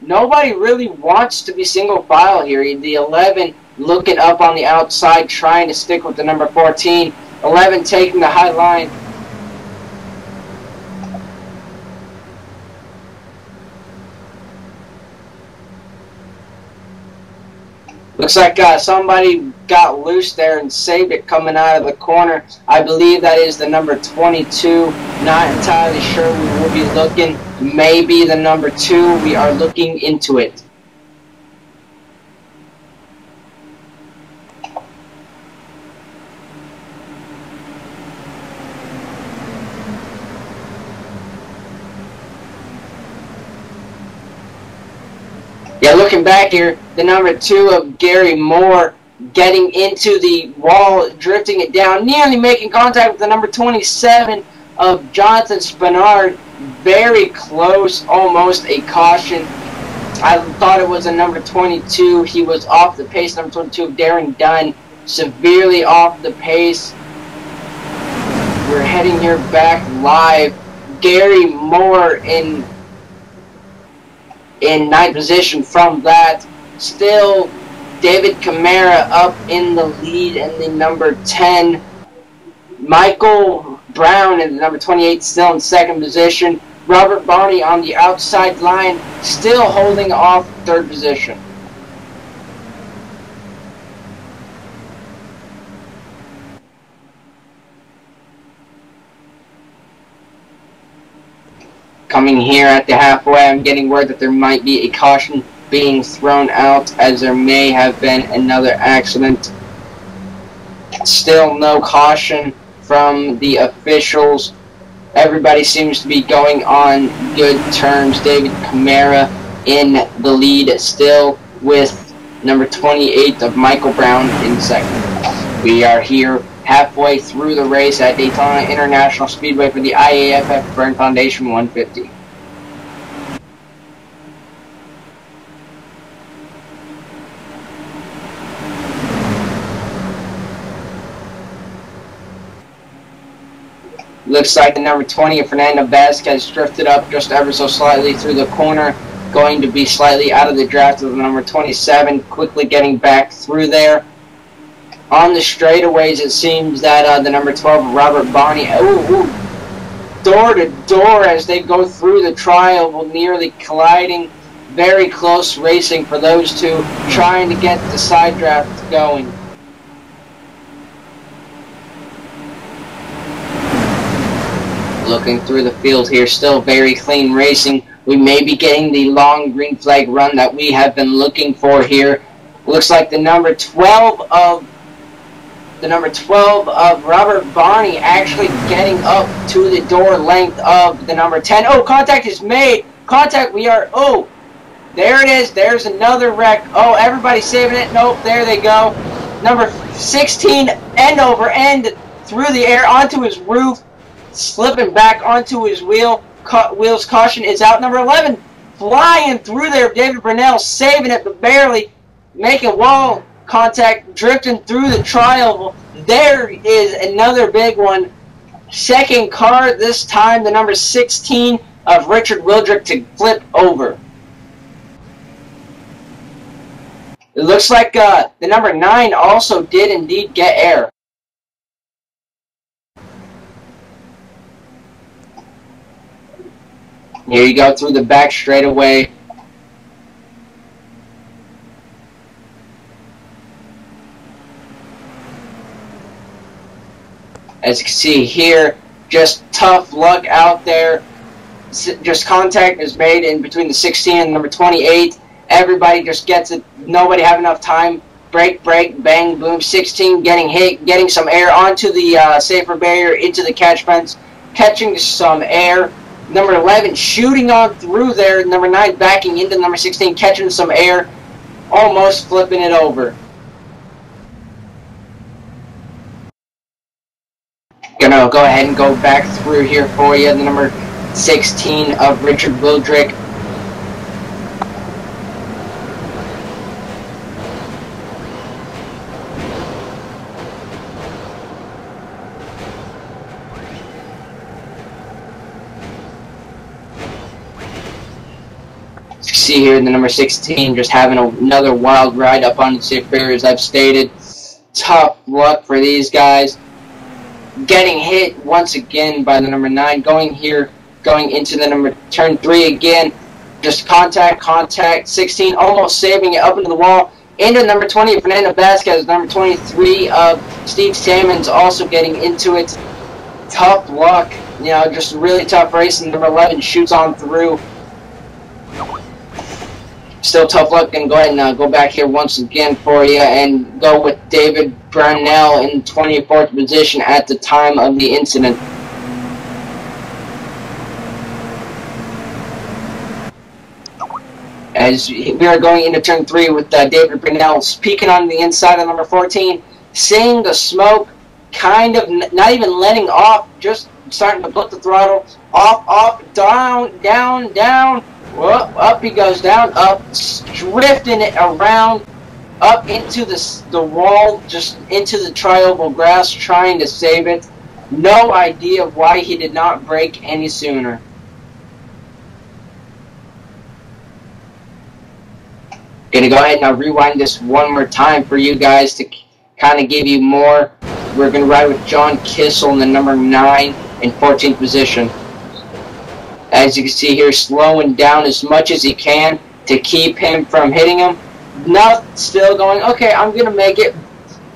nobody really wants to be single file here. The 11 looking up on the outside, trying to stick with the number 14. 11 taking the high line. Looks like somebody got loose there and saved it coming out of the corner. I believe that is the number 22. Not entirely sure. We will be looking. Maybe the number 2. We are looking into it. Yeah, looking back here, the number 2 of Gary Moore getting into the wall, drifting it down, nearly making contact with the number 27 of Jonathan Spinard. Very close, almost a caution. I thought it was a number 22. He was off the pace. Number 22 of Darren Dunn, severely off the pace. We're heading here back live. Gary Moore in 9th position from that. Still David Camara up in the lead in the number 10. Michael Brown in the number 28 still in 2nd position. Robert Barney on the outside line still holding off 3rd position. Coming here at the halfway, I'm getting word that there might be a caution being thrown out, as there may have been another accident. Still no caution from the officials. Everybody seems to be going on good terms. David Camara in the lead still, with number 28 of Michael Brown in 2nd. We are here halfway through the race at Daytona International Speedway for the IAFF Burn Foundation 150. Looks like the number 20 of Fernando Vasquez drifted up just ever so slightly through the corner, going to be slightly out of the draft of the number 27, quickly getting back through there. On the straightaways, it seems that the number 12, Robert Barney, door to door as they go through the trial, nearly colliding. Very close racing for those two, trying to get the side draft going. Looking through the field here, still very clean racing. We may be getting the long green flag run that we have been looking for here. Looks like the number 12 of Robert Barney actually getting up to the door length of the number 10. Oh, contact is made. Contact, there it is. There's another wreck. Oh, everybody's saving it. Nope, there they go. Number 16, end over end through the air onto his roof, slipping back onto his wheels. Caution is out. Number 11, flying through there. David Brunel saving it, but barely making wall contact, drifting through the trial. There is another big one. Second car, this time the number 16 of Richard Wildrick to flip over. It looks like the number 9 also did indeed get air. Here you go through the back straightaway. As you can see here, just tough luck out there. Just contact is made in between the 16 and number 28. Everybody just gets it. Nobody have enough time. Break, bang, boom. 16 getting hit, getting some air onto the safer barrier, into the catch fence, catching some air. Number 11 shooting on through there. Number 9 backing into number 16, catching some air, almost flipping it over. Gonna go ahead and go back through here for you. The number 16 of Richard Wildrick. See here, the number 16 just having another wild ride up on the safe barrier, as I've stated. Tough luck for these guys. Getting hit once again by the number 9. Going into the turn 3 again. Just contact. 16 almost saving it up into the wall. Into number 20, Fernando Vasquez. Number 23 of Steve Sammons also getting into it. Tough luck. You know, just really tough race. And number 11 shoots on through. Still tough luck, and go ahead and go back here once again for you and go with David Brownell in 24th position at the time of the incident. As we are going into turn 3 with David Brownell peeking on the inside of number 14, seeing the smoke, kind of not even letting off, just starting to put the throttle off, down. Well, up he goes, down, up, drifting it around, up into the wall, just into the trioval grass, trying to save it. No idea why he did not brake any sooner. Gonna go ahead and now rewind this one more time for you guys to kind of give you more. We're gonna ride with John Kissel in the number 9 in 14th position. As you can see here, slowing down as much as he can to keep him from hitting him. Not still going, okay, I'm going to make it.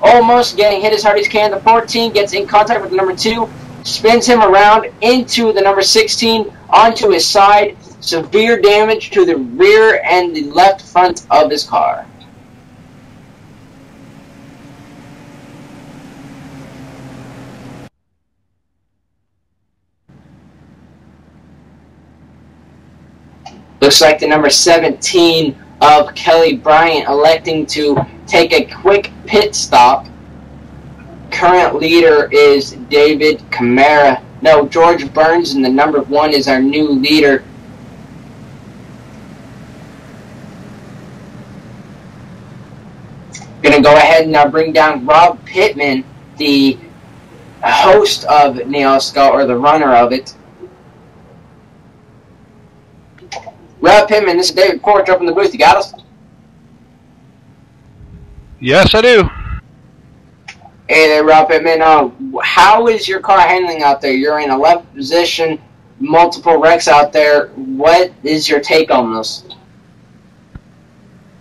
Almost getting hit as hard as he can. The 14 gets in contact with the number 2, spins him around into the number 16, onto his side. Severe damage to the rear and the left front of his car. Looks like the number 17 of Kelly Bryant electing to take a quick pit stop. Current leader is David Camara. No, George Burns in the number 1 is our new leader. Gonna go ahead and now bring down Rob Pittman, the host of NEOSCA, or the runner of it. Rob Pittman, this is David Porch up in the booth. You got us? Yes, I do. Hey there, Rob Pittman. How is your car handling out there? You're in 11th position, multiple wrecks out there. What is your take on this?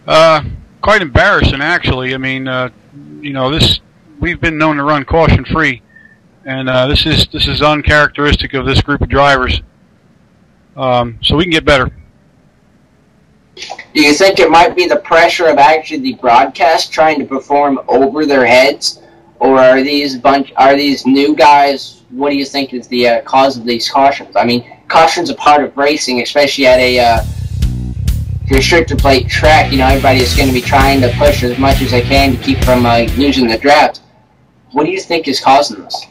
Quite embarrassing, actually. I mean, you know, we've been known to run caution-free, and this is uncharacteristic of this group of drivers. So we can get better. Do you think it might be the pressure of actually the broadcast trying to perform over their heads, or are these new guys? What do you think is the cause of these cautions? I mean, caution's a part of racing, especially at a restrictor plate track. You know, everybody is going to be trying to push as much as they can to keep from losing the draft. What do you think is causing this?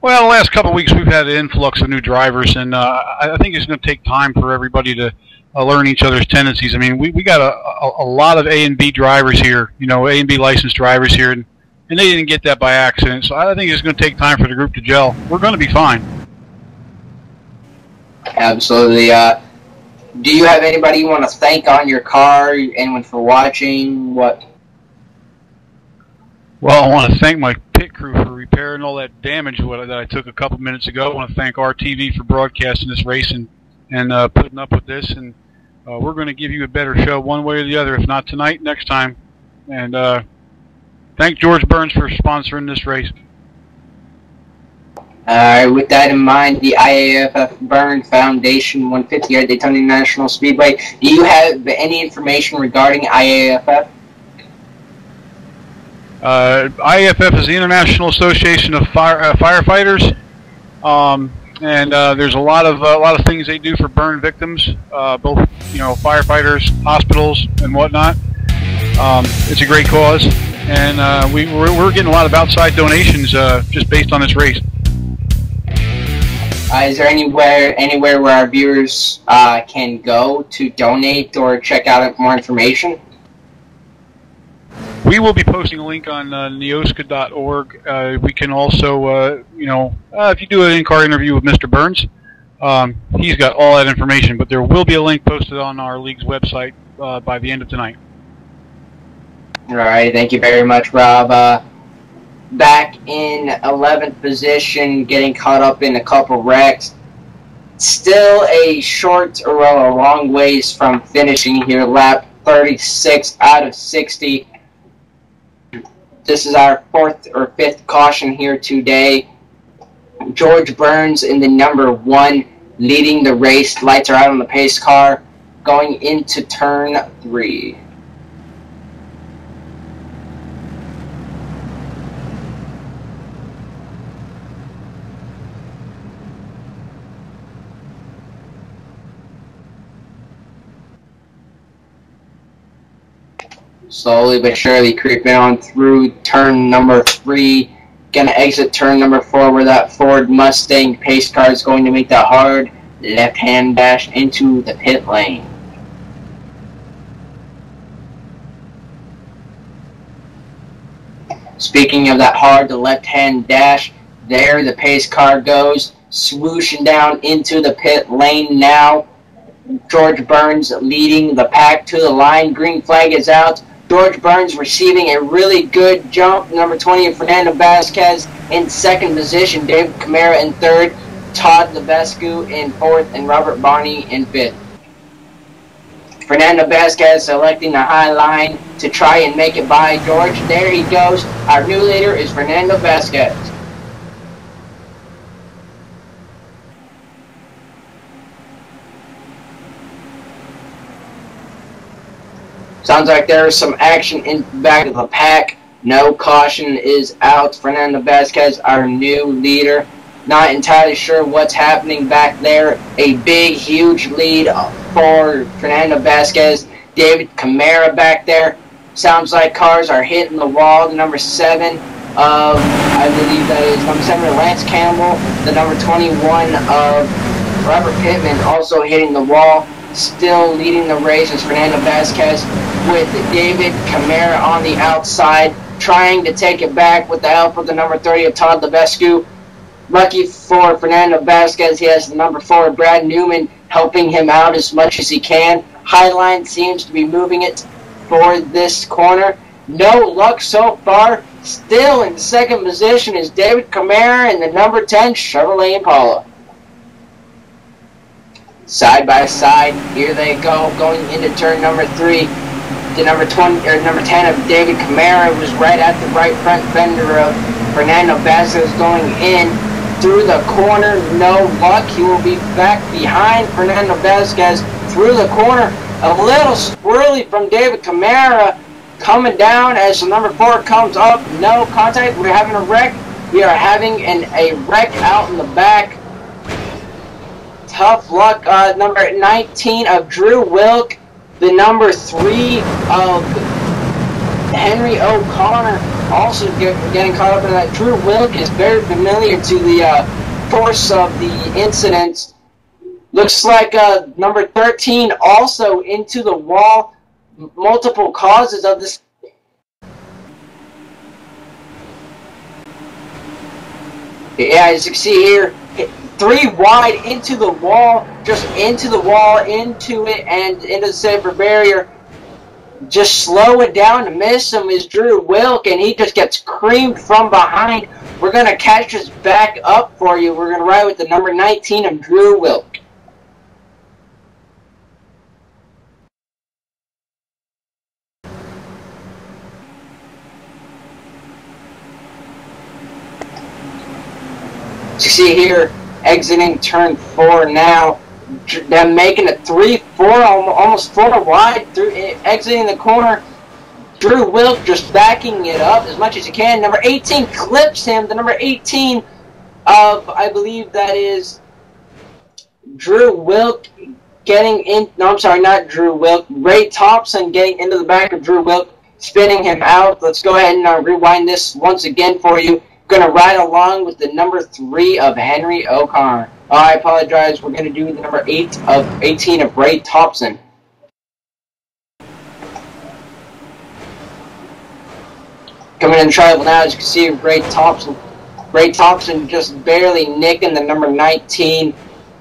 Well, the last couple of weeks we've had an influx of new drivers, and I think it's going to take time for everybody to learn each other's tendencies. I mean, we got a lot of A and B drivers here, you know, A and B licensed drivers here, and they didn't get that by accident. So I think it's going to take time for the group to gel. We're going to be fine. Absolutely. Do you have anybody you want to thank on your car? Anyone for watching? What? Well, I want to thank my pit crew for repairing all that damage that I took a couple minutes ago. I want to thank RTV for broadcasting this race and putting up with this. And we're going to give you a better show one way or the other, if not tonight, next time. And thank George Burns for sponsoring this race. With that in mind, the IAFF Burn Foundation 150 at Daytona International Speedway. Do you have any information regarding IAFF? IAFF is the International Association of Firefighters, and there's a lot of things they do for burn victims, both firefighters, hospitals, and whatnot. It's a great cause, and we're getting a lot of outside donations just based on this race. Is there anywhere where our viewers can go to donate or check out more information? We will be posting a link on NEOSCA.org. We can also, if you do an in-car interview with Mr. Burns, he's got all that information. But there will be a link posted on our league's website by the end of tonight. All right, thank you very much, Rob. Back in 11th position, getting caught up in a couple wrecks. Still a short or a long ways from finishing here, lap 36 out of 60. This is our 4th or 5th caution here today. George Burns in the number 1, leading the race. Lights are out on the pace car, going into turn 3. Slowly but surely creeping on through turn number 3. Gonna exit turn number 4 where that Ford Mustang pace car is going to make that hard left-hand dash into the pit lane. Speaking of that hard left-hand dash, there the pace car goes, swooshing down into the pit lane now. George Burns leading the pack to the line. Green flag is out. George Burns receiving a really good jump. Number 20, Fernando Vasquez in 2nd position. David Camara in 3rd. Todd Lebescu in 4th. And Robert Bonney in 5th. Fernando Vasquez selecting the high line to try and make it by George. There he goes. Our new leader is Fernando Vasquez. Sounds like there is some action in the back of the pack. No caution is out. Fernando Vasquez, our new leader. Not entirely sure what's happening back there. A big, huge lead for Fernando Vasquez. David Camara back there. Sounds like cars are hitting the wall. The number 7 of, I believe that is number 7 of Lance Campbell. The number 21 of Robert Pittman also hitting the wall. Still leading the race is Fernando Vasquez with David Camara on the outside, trying to take it back with the help of the number 30 of Todd Lebescu. Lucky for Fernando Vasquez, he has the number 4 Brad Newman helping him out as much as he can. Highline seems to be moving it for this corner. No luck so far. Still in 2nd position is David Camara and the number 10 Chevrolet Impala. Side by side, here they go, going into turn number 3. The number 10 of David Camara was right at the right front fender of Fernando Vasquez going in through the corner. No luck. He will be back behind Fernando Vasquez through the corner. A little swirly from David Camara coming down as the number 4 comes up. No contact. We're having a wreck. We are having a wreck out in the back. Tough luck. Number 19 of Drew Wilk. The number 3 of Henry O'Connor also getting caught up in that. Drew Wilk is very familiar to the force of the incident. Looks like number 13 also into the wall. Multiple causes of this. Yeah, as you can see here, 3 wide into the wall, just into the wall, into it, and into the safer barrier. Just slow it down to miss him is Drew Wilk, and he just gets creamed from behind. We're going to catch this back up for you. We're going to ride with the number 19 of Drew Wilk. you see here, exiting turn 4 now. They're making a 3-4, almost 4 wide, exiting the corner. Drew Wilk just backing it up as much as he can. Number 18 clips him. The number 18 of, I believe that is Drew Wilk getting in. No, I'm sorry, not Drew Wilk. Ray Thompson getting into the back of Drew Wilk, spinning him out. Let's go ahead and rewind this once again for you. Going to ride along with the number 3 of Henry O'Connor. Oh, I apologize. We're going to do the number 18 of Ray Thompson. Coming in the tribal now, as you can see, Ray Thompson just barely nicking the number 19,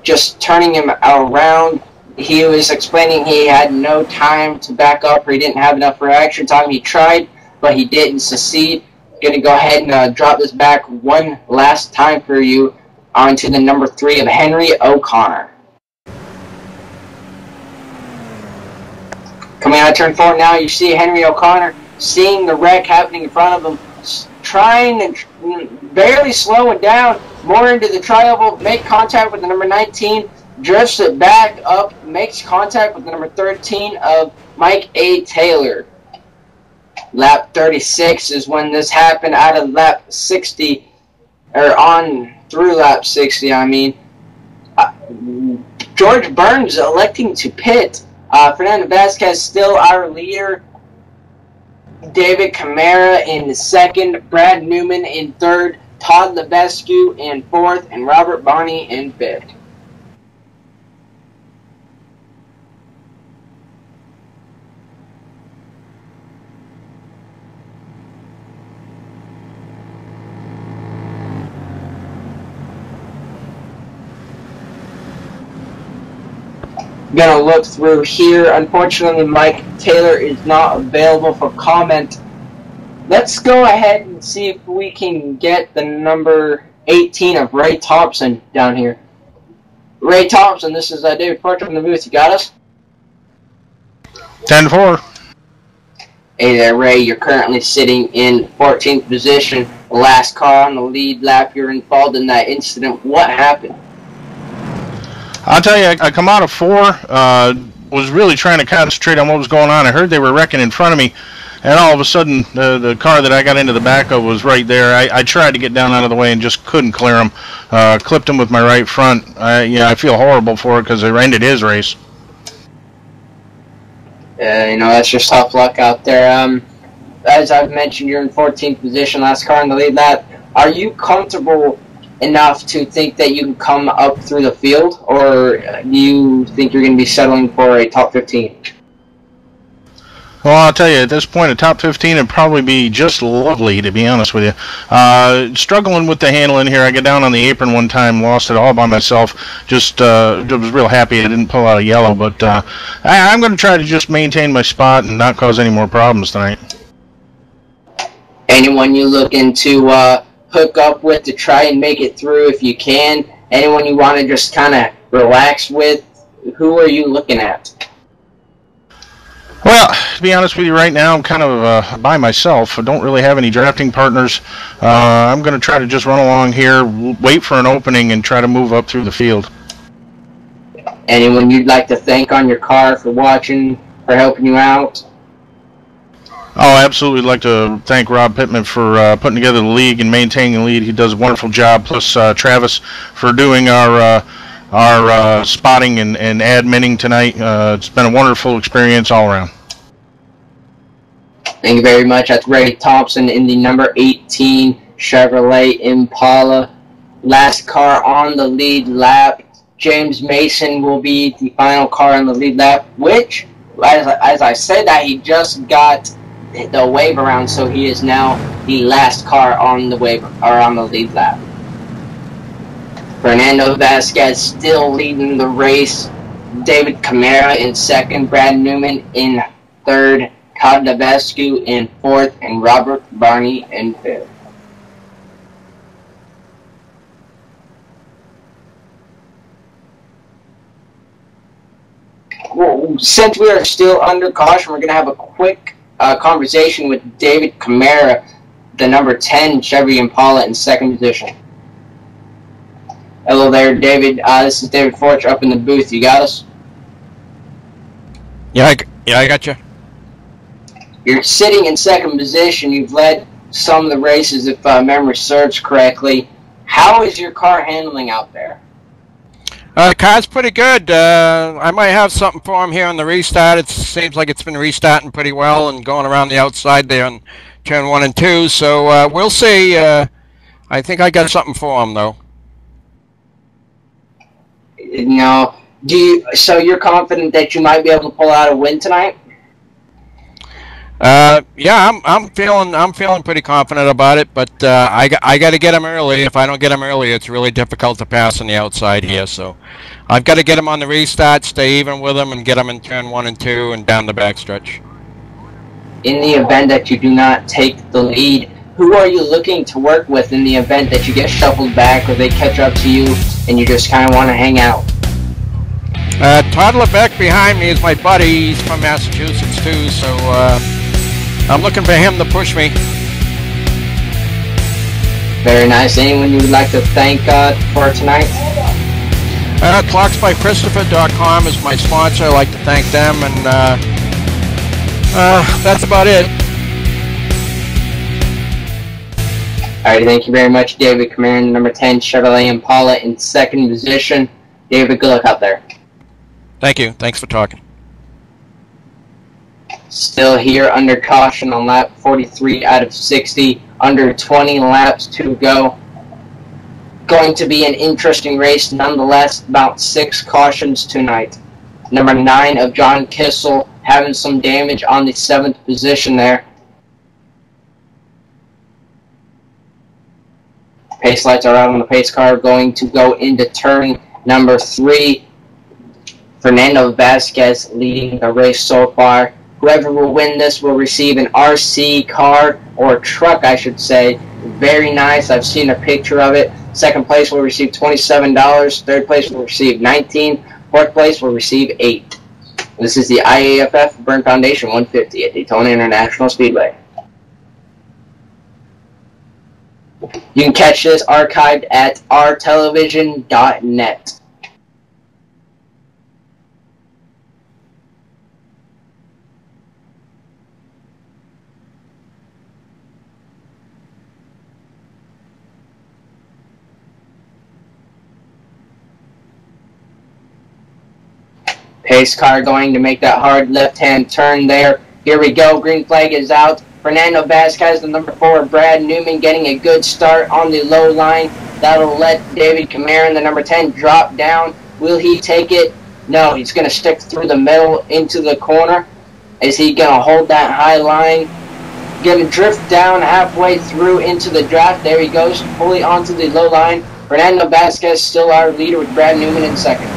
just turning him around. He was explaining he had no time to back up, or he didn't have enough reaction time. He tried, but he didn't succeed. Going to go ahead and drop this back one last time for you onto the number 3 of Henry O'Connor. Coming out of turn 4 now, you see Henry O'Connor seeing the wreck happening in front of him, trying and barely slowing down, more into the trioval, make contact with the number 19, drifts it back up, makes contact with the number 13 of Mike A. Taylor. Lap 36 is when this happened, out of lap 60, or on through lap 60, I mean. George Burns electing to pit. Fernando Vasquez still our leader. David Camara in second, Brad Newman in third, Todd Lebescu in fourth, and Robert Barney in fifth. Gonna look through here. Unfortunately, Mike Taylor is not available for comment. Let's go ahead and see if we can get the number 18 of Ray Thompson down here. Ray Thompson, this is David Porter from the booth. You got us? 10-4. Hey there, Ray. You're currently sitting in 14th position. Last car on the lead lap. You're involved in that incident. What happened? I'll tell you, I come out of 4, was really trying to concentrate on what was going on. I heard they were wrecking in front of me, and all of a sudden, the car that I got into the back of was right there. I tried to get down out of the way and just couldn't clear him. Clipped him with my right front. I feel horrible for it because it ended his race. You know, that's just tough luck out there. As I've mentioned, you're in 14th position, last car in the lead lap. Are you comfortable enough to think that you can come up through the field, or do you think you're going to be settling for a top 15? Well, I'll tell you, at this point, a top 15 would probably be just lovely, to be honest with you. Struggling with the handling here. I got down on the apron one time, lost it all by myself. Just was real happy I didn't pull out a yellow, but I'm going to try to just maintain my spot and not cause any more problems tonight. Anyone you looking to hook up with to try and make it through if you can? Anyone you want to just kind of relax with? Who are you looking at? Well, to be honest with you, right now I'm kind of by myself. I don't really have any drafting partners. I'm going to try to just run along here, wait for an opening, and try to move up through the field. Anyone you'd like to thank on your car for watching, for helping you out? Oh, I absolutely like to thank Rob Pittman for putting together the league and maintaining the lead. He does a wonderful job. Plus Travis for doing our spotting and adminning tonight. It's been a wonderful experience all around. Thank you very much. That's Ray Thompson in the number 18 Chevrolet Impala. Last car on the lead lap. James Mason will be the final car on the lead lap, which, as I said, that he just got the wave around, so he is now the last car on the wave, or on the lead lap. Fernando Vasquez still leading the race. David Camara in second, Brad Newman in third, Todd Lebescu in fourth, and Robert Barney in fifth. Well, since we are still under caution, we're going to have a quick conversation with David Camara, the number 10 Chevy Impala in second position. Hello there, David. This is David Forch up in the booth. You got us? Yeah, I got you. You're sitting in second position. You've led some of the races, if memory serves correctly. How is your car handling out there? The car's pretty good. I might have something for him here on the restart. It seems like it's been restarting pretty well and going around the outside there on turn 1 and 2. So we'll see. I think I got something for him, though. No. So you're confident that you might be able to pull out a win tonight? Yeah, I'm feeling pretty confident about it, but I got to get him early. If I don't get him early, it's really difficult to pass on the outside here. So I've got to get him on the restart, stay even with him, and get him in turn 1 and 2 and down the backstretch. In the event that you do not take the lead, who are you looking to work with in the event that you get shuffled back or they catch up to you and you just kind of want to hang out? Todd Lebeck behind me is my buddy. He's from Massachusetts too, so I'm looking for him to push me. Very nice. Anyone you would like to thank for tonight? Clocksbychristopher.com is my sponsor. I'd like to thank them, and that's about it. Alright, thank you very much, David Cameron, number 10 Chevrolet Impala in second position. David, good luck out there. Thank you. Thanks for talking. Still here under caution on lap 43 out of 60. Under 20 laps to go. Going to be an interesting race nonetheless. About 6 cautions tonight. Number 9 of John Kissel having some damage on the 7th position there. Pace lights are out on the pace car. Going to go into turn number 3. Fernando Vasquez leading the race so far. Whoever will win this will receive an RC car, or truck I should say. Very nice. I've seen a picture of it. Second place will receive $27. Third place will receive $19. Fourth place will receive $8. This is the IAFF Burn Foundation 150 at Daytona International Speedway. You can catch this archived at rtelevision.net. Pace car going to make that hard left-hand turn there. Here we go. Green flag is out. Fernando Vasquez, the number 4, Brad Newman, getting a good start on the low line. That'll let David Cameron, the number 10, drop down. Will he take it? No, he's going to stick through the middle into the corner. Is he going to hold that high line? Going to drift down halfway through into the draft. There he goes, fully onto the low line. Fernando Vasquez still our leader with Brad Newman in second.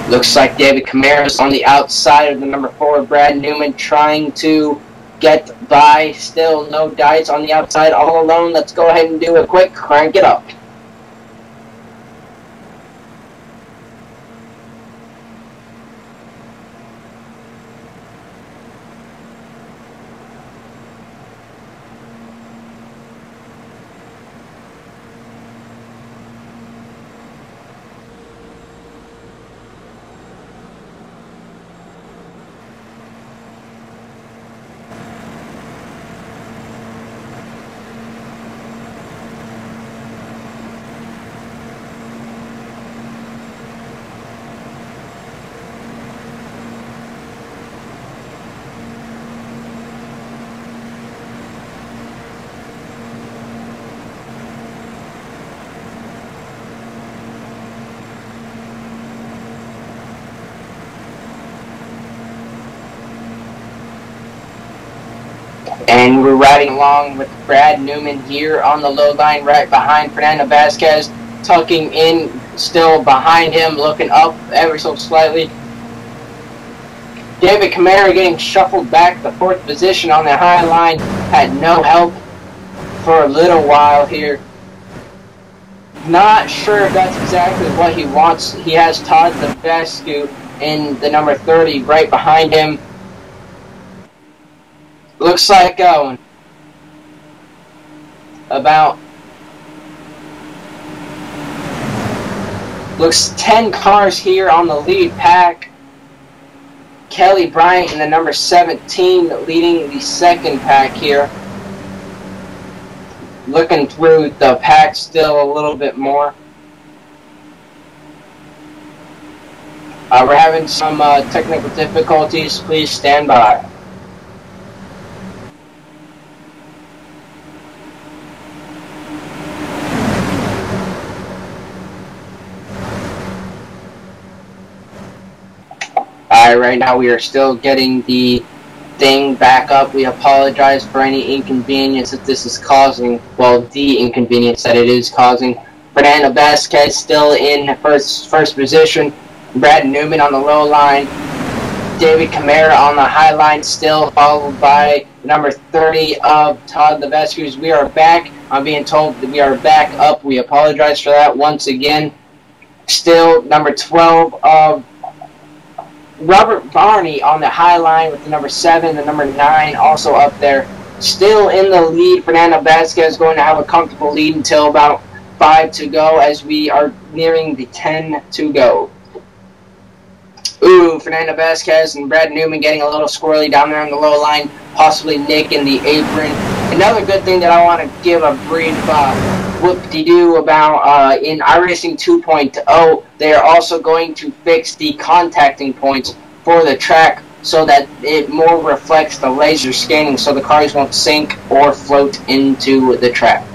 Looks like David Camaro's on the outside of the number 4, Brad Newman, trying to get by. Still no dice on the outside, all alone. Let's go ahead and do a quick crank it up. And we're riding along with Brad Newman here on the low line right behind Fernando Vasquez, tucking in still behind him, looking up ever so slightly. David Camaro getting shuffled back to 4th position on the high line, had no help for a little while here. Not sure if that's exactly what he wants. He has Todd Lebescu in the number 30 right behind him. Looks like looks 10 cars here on the lead pack. Kelly Bryant in the number 17 leading the second pack here. Looking through the pack still a little bit more. We're having some technical difficulties. Please stand by. Right now we are still getting the thing back up. We apologize for any inconvenience that this is causing. Well, the inconvenience that it is causing. Fernando Vasquez still in first position. Brad Newman on the low line. David Camara on the high line still, followed by number 30 of Todd Levesque. We are back. I'm being told that we are back up. We apologize for that once again. Still number 12 of Robert Barney on the high line with the number 7, the number 9 also up there. Still in the lead. Fernando Vasquez going to have a comfortable lead until about 5 to go as we are nearing the 10 to go. Ooh, Fernando Vasquez and Brad Newman getting a little squirrely down there on the low line, possibly Nick in the apron. Another good thing that I want to give a brief whoop-de-doo about in iRacing 2.0, they are also going to fix the contacting points for the track so that it more reflects the laser scanning so the cars won't sink or float into the track.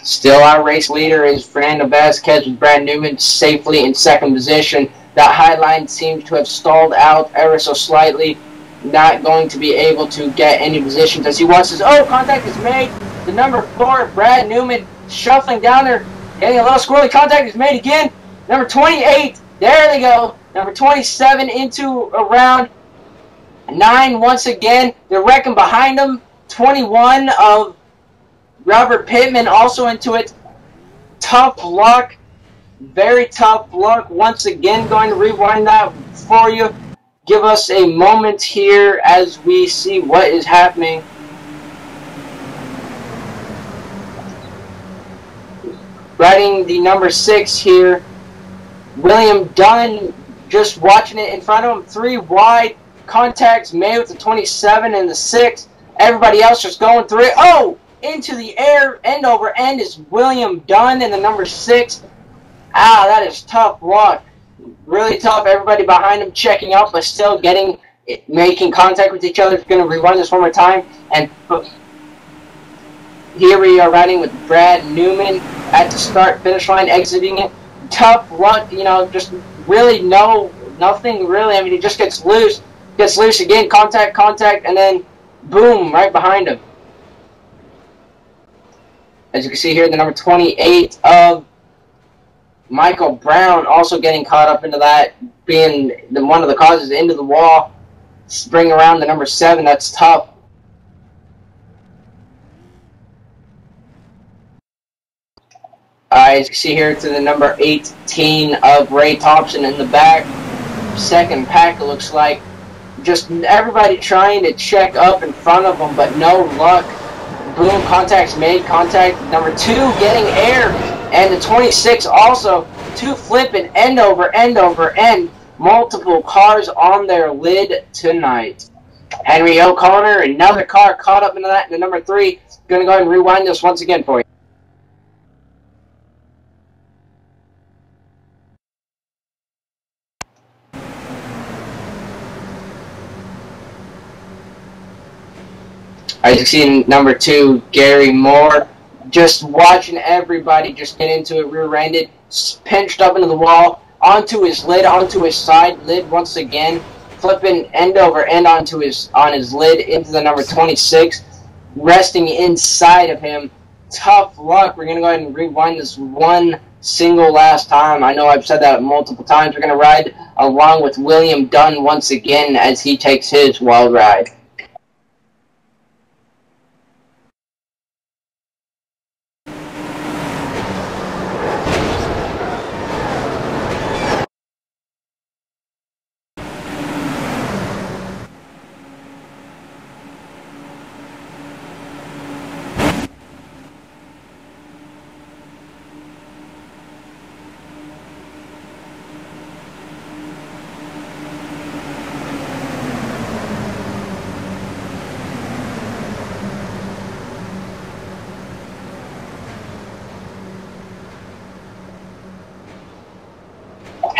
Still our race leader is Fernando Vasquez with Brad Newman safely in second position. That high line seems to have stalled out ever so slightly. Not going to be able to get any positions as he wants to. Oh, contact is made. The number 4, Brad Newman, shuffling down there, getting a little squirrely. Contact is made again. Number 28, there they go. Number 27 into around 9 once again. They're wrecking behind them. 21 of Robert Pittman also into it. Tough luck. Very tough luck. Once again, going to rewind that for you. Give us a moment here as we see what is happening. Riding the number 6 here, William Dunn, just watching it in front of him. 3 wide, contacts made with the 27 and the 6. Everybody else just going through it. Oh! Into the air, end over end is William Dunn in the number 6. Ah, that is tough luck. Really tough. Everybody behind him checking out, but still making contact with each other. Going to rewind this one more time. And here we are riding with Brad Newman at the start-finish line, exiting it. Tough luck, you know, just really nothing really. I mean, he just gets loose again, contact, and then boom, right behind him. As you can see here, the number 28 of Michael Brown also getting caught up into that, being one of the causes into the wall. Bring around the number 7, that's tough. As you can see here, to the number 18 of Ray Thompson in the back. Second pack, it looks like. Just everybody trying to check up in front of them, but no luck. Boom, contacts made, contact number 2 getting air, and the 26 also, 2 flipping end over end, multiple cars on their lid tonight. Henry O'Connor, another car caught up into that, and the number 3, going to go ahead and rewind this once again for you. As you see, number 2, Gary Moore, just watching everybody just get into it, rear-ended, pinched up into the wall, onto his lid, onto his side lid once again, flipping end over end on his lid into the number 26, resting inside of him. Tough luck. We're going to go ahead and rewind this one single last time. I know I've said that multiple times. We're going to ride along with William Dunn once again as he takes his wild ride.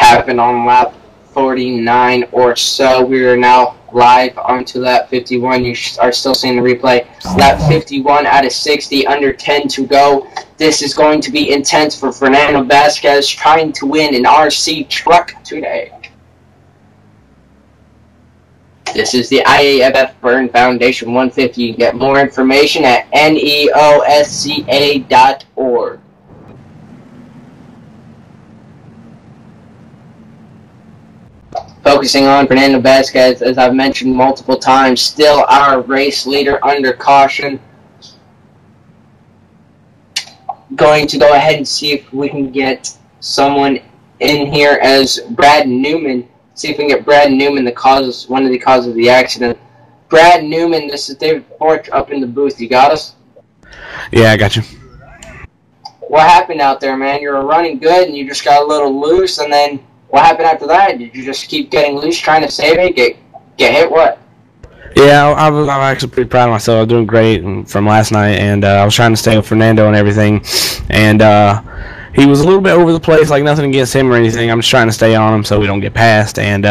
happened on lap 49 or so. We are now live onto lap 51. You are still seeing the replay. Lap 51 out of 60, under 10 to go. This is going to be intense for Fernando Vasquez, trying to win an RC truck today. This is the IAFF Burn Foundation 150. You can get more information at NEOSCA.org. Focusing on Fernando Vasquez, as I've mentioned multiple times, still our race leader under caution. Going to go ahead and see if we can get someone in here as Brad Newman. See if we can get Brad Newman, one of the causes of the accident. Brad Newman, this is David Porch up in the booth. You got us? Yeah, I got you. What happened out there, man? You were running good and you just got a little loose, and then what happened after that? Did you just keep getting loose trying to save it? Get hit? What? Yeah, I'm actually pretty proud of myself. I was doing great from last night, and I was trying to stay with Fernando and everything. And he was a little bit over the place, like nothing against him or anything. I'm just trying to stay on him so we don't get past. And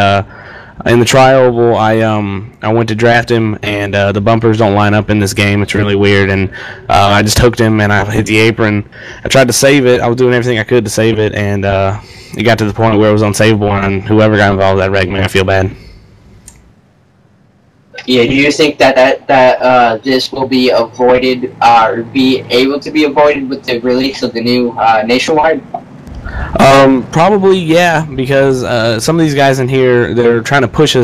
in the tri-oval, I went to draft him, and the bumpers don't line up in this game. It's really weird. And I just hooked him, and I hit the apron. I tried to save it. I was doing everything I could to save it, and it got to the point where it was unsavable, and whoever got involved with that wreck made me feel bad. Yeah, do you think that this will be avoided, or be able to be avoided with the release of the new Nationwide? Probably, yeah, because some of these guys in here, they're trying to push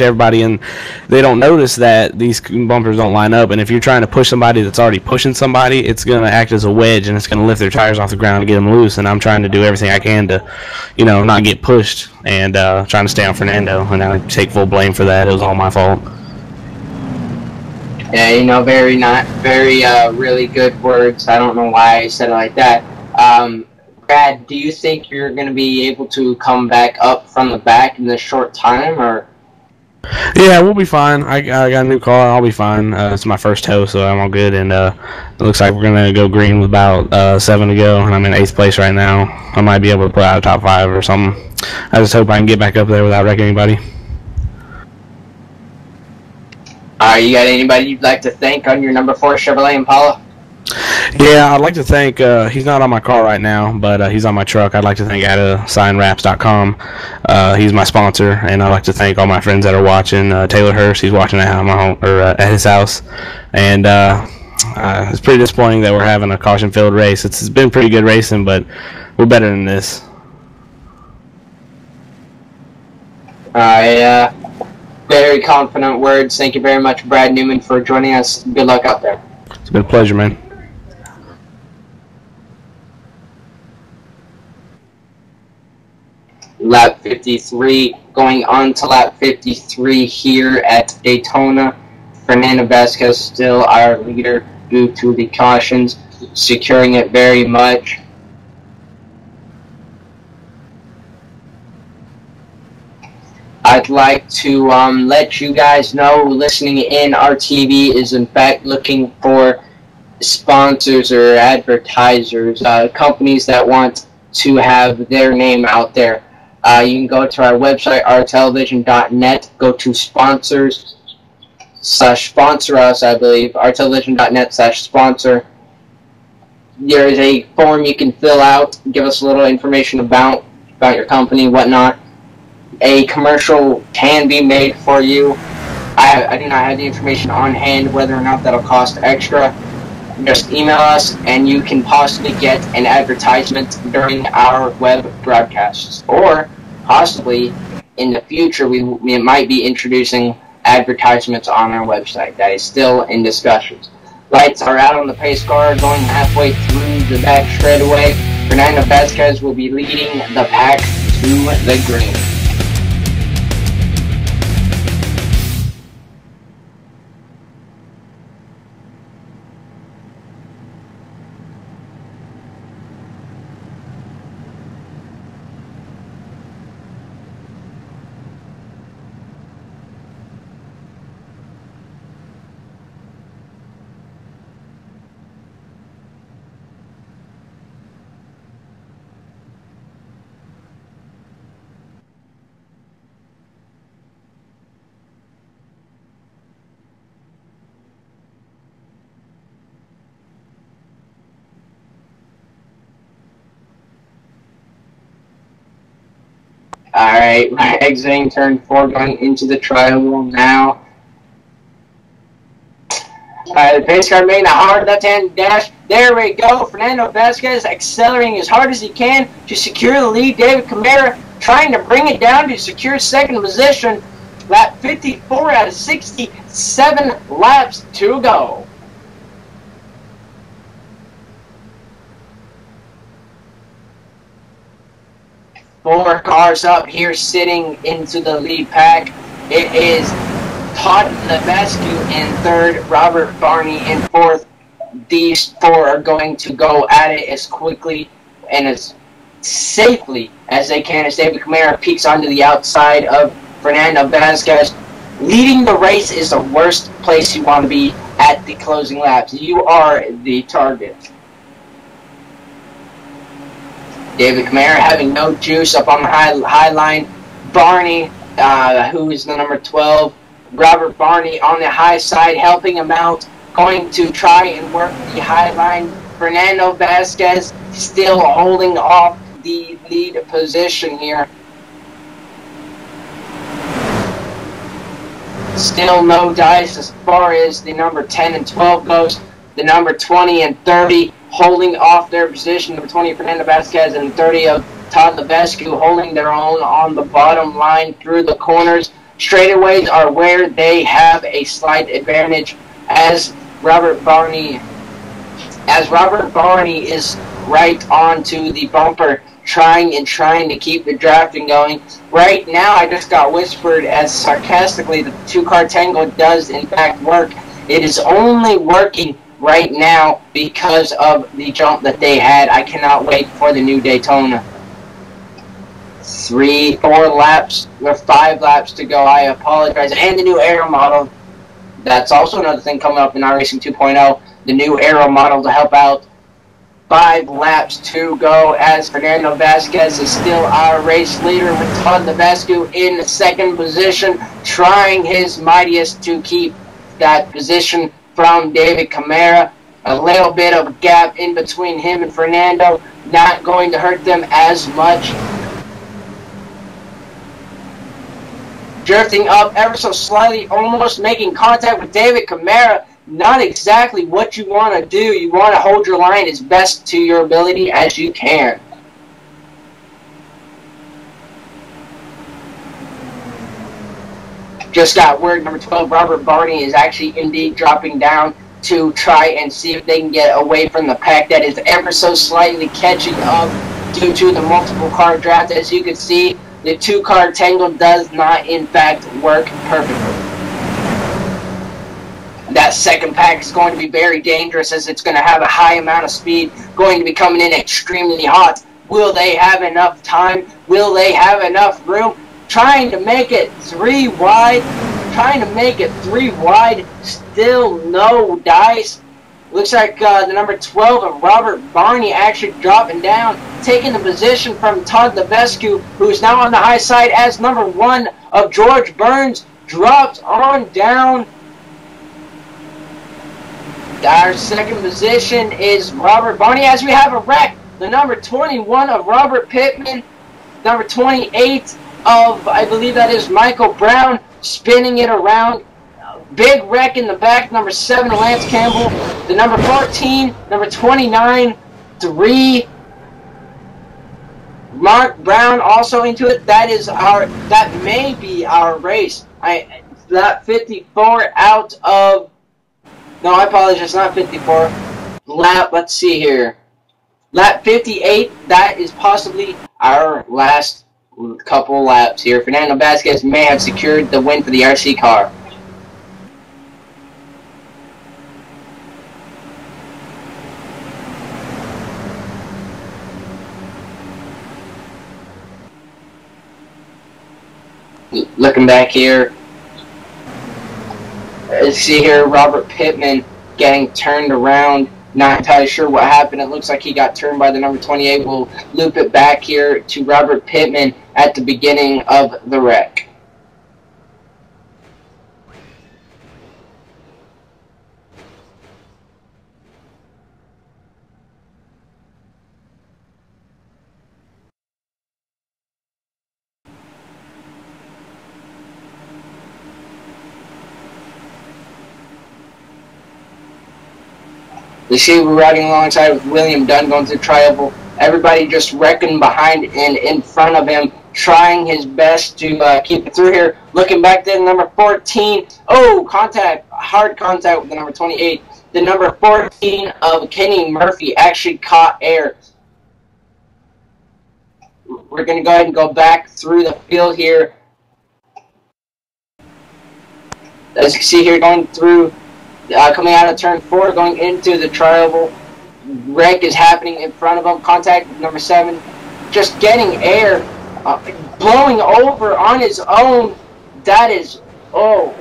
everybody, and they don't notice that these bumpers don't line up. And if you're trying to push somebody that's already pushing somebody, it's going to act as a wedge, and it's going to lift their tires off the ground and get them loose. And I'm trying to do everything I can to, not get pushed, and trying to stay on Fernando. And I take full blame for that. It was all my fault. Yeah, really good words. I don't know why I said it like that. Brad, do you think you're going to be able to come back up from the back in this short time, or? Yeah, we'll be fine. I got a new car. I'll be fine. It's my first tow, so I'm all good. And it looks like we're going to go green with about 7 to go, and I'm in 8th place right now. I might be able to put out a top 5 or something. I just hope I can get back up there without wrecking anybody. You got anybody you'd like to thank on your number 4 Chevrolet Impala? Yeah, I'd like to thank, he's not on my car right now, but he's on my truck. I'd like to thank AdaSignWraps.com. He's my sponsor, and I'd like to thank all my friends that are watching. Taylor Hurst, he's watching at my home, or at his house. And it's pretty disappointing that we're having a caution-filled race. It's been pretty good racing, but we're better than this. Very confident words. Thank you very much, Brad Newman, for joining us. Good luck out there. It's been a pleasure, man. Lap 53, going on to lap 53 here at Daytona. Fernando Vasquez still our leader due to the cautions, securing it very much. I'd like to let you guys know, listening in, RTV is in fact looking for sponsors or advertisers, companies that want to have their name out there. You can go to our website, rtelevision.net, go to sponsors/sponsor us, I believe, rtelevision.net/sponsor. There is a form you can fill out, give us a little information about your company, whatnot. A commercial can be made for you. I do not have the information on hand, whether or not that'll cost extra. Just email us, and you can possibly get an advertisement during our web broadcasts. Or, possibly, in the future, we might be introducing advertisements on our website. That is still in discussions. Lights are out on the pace car, going halfway through the back straightaway. Fernando Vasquez will be leading the pack to the green. Alright, we're exiting turn 4, going into the triangle now. The pace car making a hard left-hand dash. There we go. Fernando Vasquez accelerating as hard as he can to secure the lead. David Camara trying to bring it down to secure second position. Lap 54 out of 67 laps to go. Four cars up here sitting into the lead pack. It is Todd Levesque in third, Robert Barney in fourth. These four are going to go at it as quickly and as safely as they can as David Camara peeks onto the outside of Fernando Vasquez. Leading the race is the worst place you want to be at the closing laps. You are the target. David Camara having no juice up on the high line. Barney, who is the number 12, Robert Barney on the high side helping him out, going to try and work the high line. Fernando Vasquez still holding off the lead position here. Still no dice as far as the number 10 and 12 goes. The number 20 and 30 holding off their position. Number 20 Fernando Vasquez and 30 of Todd Levesque holding their own on the bottom line through the corners. Straightaways are where they have a slight advantage as Robert Barney is right onto the bumper, trying to keep the drafting going. Right now, I just got whispered as sarcastically the two-car tango does in fact work. It is only working right now because of the jump that they had. I cannot wait for the new Daytona. 3, 4 laps, or 5 laps to go, I apologize. And the new aero model. That's also another thing coming up in iRacing 2.0. The new aero model to help out. 5 laps to go as Fernando Vasquez is still our race leader with Todd Levesque in the second position, trying his mightiest to keep that position from David Camara. A little bit of a gap in between him and Fernando, not going to hurt them as much. Drifting up ever so slightly, almost making contact with David Camara. Not exactly what you want to do. You want to hold your line as best to your ability as you can. Just got word number 12, Robert Barney, is actually indeed dropping down to try and see if they can get away from the pack that is ever so slightly catching up due to the multiple car draft. As you can see, the two-car tangle does not in fact work perfectly. That second pack is going to be very dangerous as it's going to have a high amount of speed, going to be coming in extremely hot. Will they have enough time? Will they have enough room? Trying to make it 3 wide. Still no dice. Looks like the number 12 of Robert Barney actually dropping down, taking the position from Todd Levesque, who's now on the high side as number 1 of George Burns drops on down. Our second position is Robert Barney as we have a wreck. The number 21 of Robert Pittman, number 28 of, I believe that is Michael Brown, spinning it around. Big wreck in the back, number 7 Lance Campbell, the number 14, number 29, 3 Mark Brown also into it. That may be our race. That 54 out of, no, I apologize, not 54. Let's see here. Lap 58, that is possibly our last couple laps here. Fernando Vasquez may have secured the win for the RC car. Looking back here, see here, Robert Pittman getting turned around. Not entirely sure what happened. It looks like he got turned by the number 28. We'll loop it back here to Robert Pittman at the beginning of the wreck. We see we're riding alongside with William Dunn going through tri-oval. Everybody just wrecking behind and in front of him, trying his best to keep it through here. Looking back then, number 14. Oh, contact, hard contact with the number 28. The number 14 of Kenny Murphy actually caught air. We're going to go ahead and go back through the field here. As you can see here, going through, coming out of turn 4, going into the tri-oval. Wreck is happening in front of him. Contact with number 7. Just getting air. Blowing over on his own. That is, oh.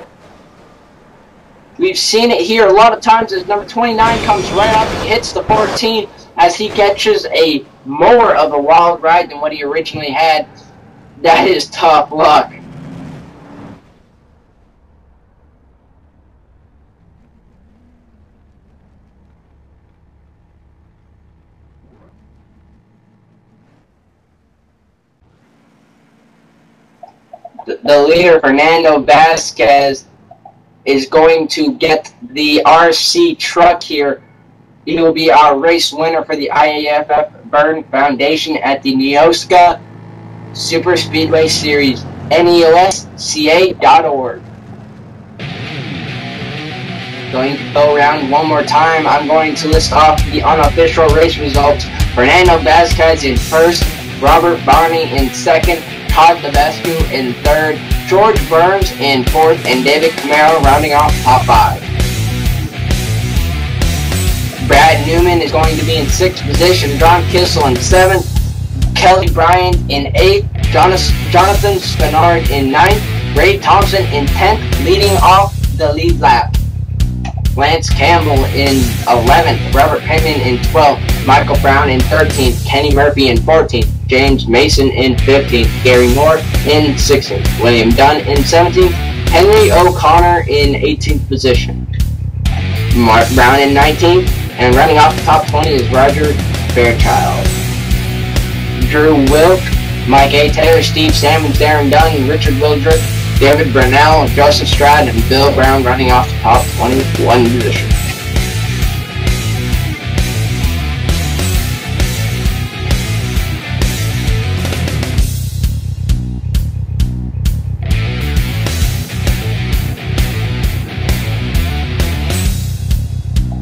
We've seen it here a lot of times as number 29 comes right up and hits the 14 as he catches a more of a wild ride than what he originally had. That is tough luck. The leader, Fernando Vasquez, is going to get the RC truck here. He will be our race winner for the IAFF Burn Foundation at the NEOSCA Super Speedway Series, NEOSCA.org. Going to go around one more time. I'm going to list off the unofficial race results. Fernando Vasquez in first, Robert Barney in second, Todd Levesque in third, George Burns in fourth, and David Camaro rounding off top 5. Brad Newman is going to be in 6th position, John Kissel in 7th, Kelly Bryant in 8th, Jonathan Spinard in 9th, Ray Thompson in 10th, leading off the lead lap. Lance Campbell in 11th, Robert Penman in 12th, Michael Brown in 13th, Kenny Murphy in 14th, James Mason in 15th, Gary Moore in 16th, William Dunn in 17th, Henry O'Connor in 18th position, Mark Brown in 19th, and running off the top 20 is Roger Fairchild. Drew Wilk, Mike A. Taylor, Steve Sammons, Darren Dunn, Richard Wildrick, David Brunell, Joseph Stroud, and Bill Brown running off the top 21 position.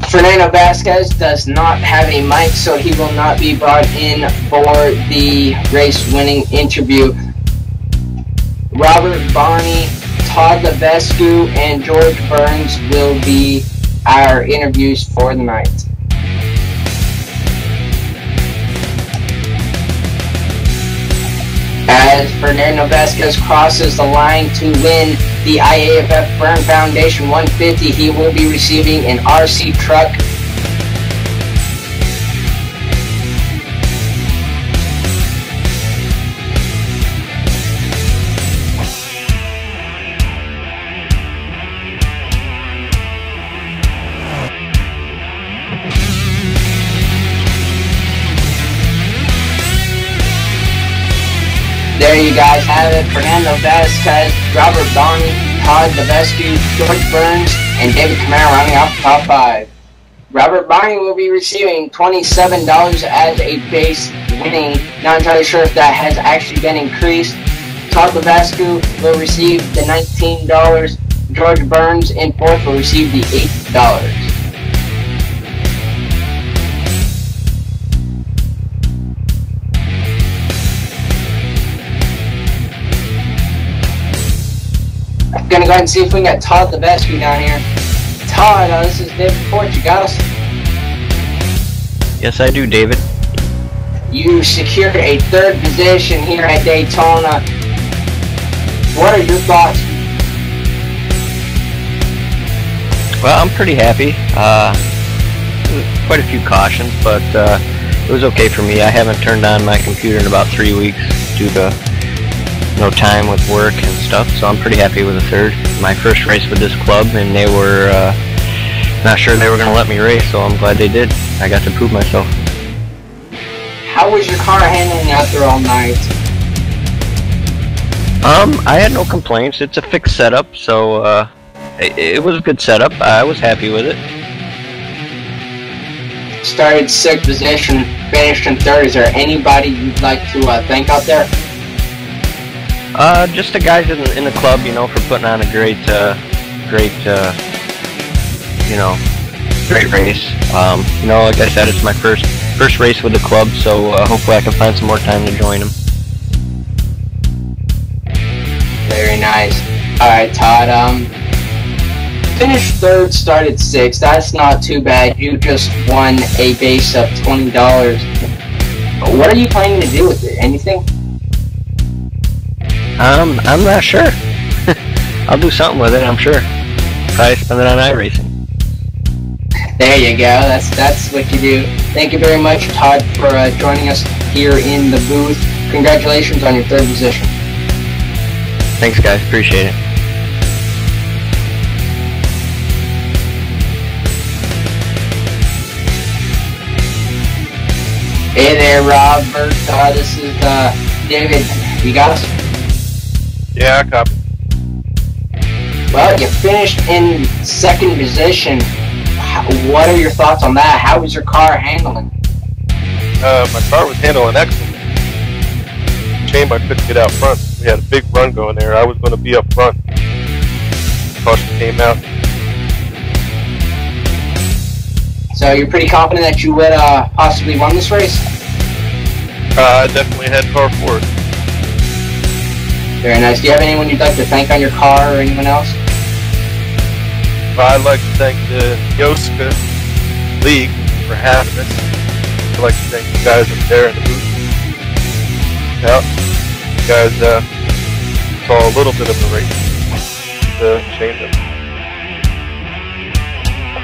Fernando Vasquez does not have a mic, so he will not be brought in for the race-winning interview. Robert Barney, Todd Levesque, and George Burns will be our interviews for the night. As Fernando Vasquez crosses the line to win the IAFF Burn Foundation 150, he will be receiving an RC truck. There you guys have it. Fernando Vasquez, Robert Barney, Todd Levesque, George Burns, and David Camaro rounding off the top 5. Robert Barney will be receiving $27 as a base winning. Not entirely sure if that has actually been increased. Todd Levesque will receive the $19. George Burns in 4th will receive the $8. Gonna go ahead and see if we can get Todd Levesque down here. Todd, this is David Fort. You got us? Yes, I do, David. You secured a 3rd position here at Daytona. What are your thoughts? Well, I'm pretty happy. Quite a few cautions, but it was okay for me. I haven't turned on my computer in about 3 weeks due to no time with work and stuff, so I'm pretty happy with the 3rd. My first race with this club, and they were not sure they were going to let me race, so I'm glad they did. I got to prove myself. How was your car handling out there all night? I had no complaints. It's a fixed setup, so it was a good setup. I was happy with it. started 6th position, finished in 3rd. Is there anybody you'd like to thank out there? Just the guys in the club, you know, for putting on a great race. You know, like I said, it's my first race with the club, so hopefully I can find some more time to join them. Very nice. Alright, Todd, finished 3rd, started 6th. That's not too bad. You just won a base of $20. What are you planning to do with it? Anything? I'm not sure. I'll do something with it, I'm sure. Probably spend it on iRacing. There you go. That's what you do. Thank you very much, Todd, for joining us here in the booth. Congratulations on your 3rd position. Thanks, guys. Appreciate it. Hey there, Robert. This is David. You got us? Yeah, I copy. Well, you finished in 2nd position. What are your thoughts on that? How was your car handling? My car was handling excellent. Shame I couldn't get out front. We had a big run going there. I was going to be up front. Caution came out. So you're pretty confident that you would possibly win this race? I definitely had car forward. Very nice. Do you have anyone you'd like to thank on your car or anyone else? I'd like to thank the NEOSCA League for having us. I'd like to thank you guys up there in the booth. Yeah, you guys saw a little bit of the race. Shame them.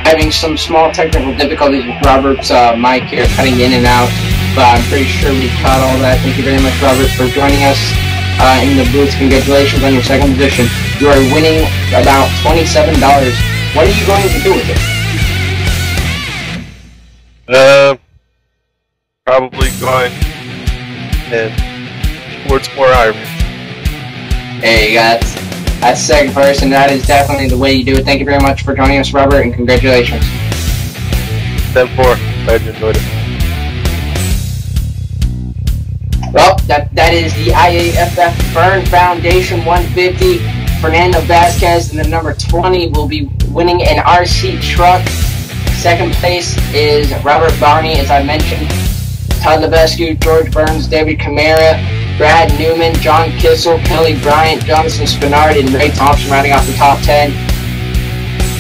Having some small technical difficulties with Robert's mic here, cutting in and out, but I'm pretty sure we caught all that. Thank you very much, Robert, for joining us in the booth. Congratulations on your 2nd position. You are winning about $27. What are you going to do with it? Probably going towards more iron. Hey, you got that's 2nd person. That is definitely the way you do it. Thank you very much for joining us, Robert, and congratulations. 10-4. Glad you enjoyed it. Well, that is the IAFF Burn Foundation 150. Fernando Vasquez in the number 20 will be winning an RC truck. 2nd place is Robert Barney, as I mentioned. Todd Lebescu, George Burns, David Camara, Brad Newman, John Kissel, Kelly Bryant, Jonathan Spinard, and Ray Thompson rounding off the top 10.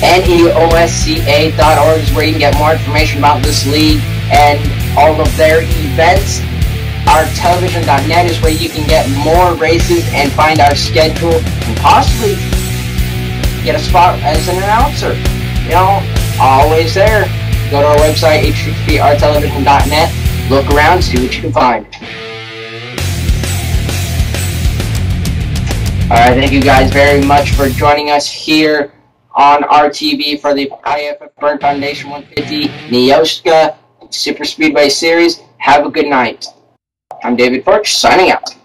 NEOSCA.org is where you can get more information about this league and all of their events. OurTelevision.net is where you can get more races and find our schedule and possibly get a spot as an announcer. You know, always there. Go to our website, RTV Archived.net. Look around, see what you can find. Alright, thank you guys very much for joining us here on RTV for the IAFF Burn Foundation 150 NEOSCA Super Speedway Series. Have a good night. I'm David Porch, signing out.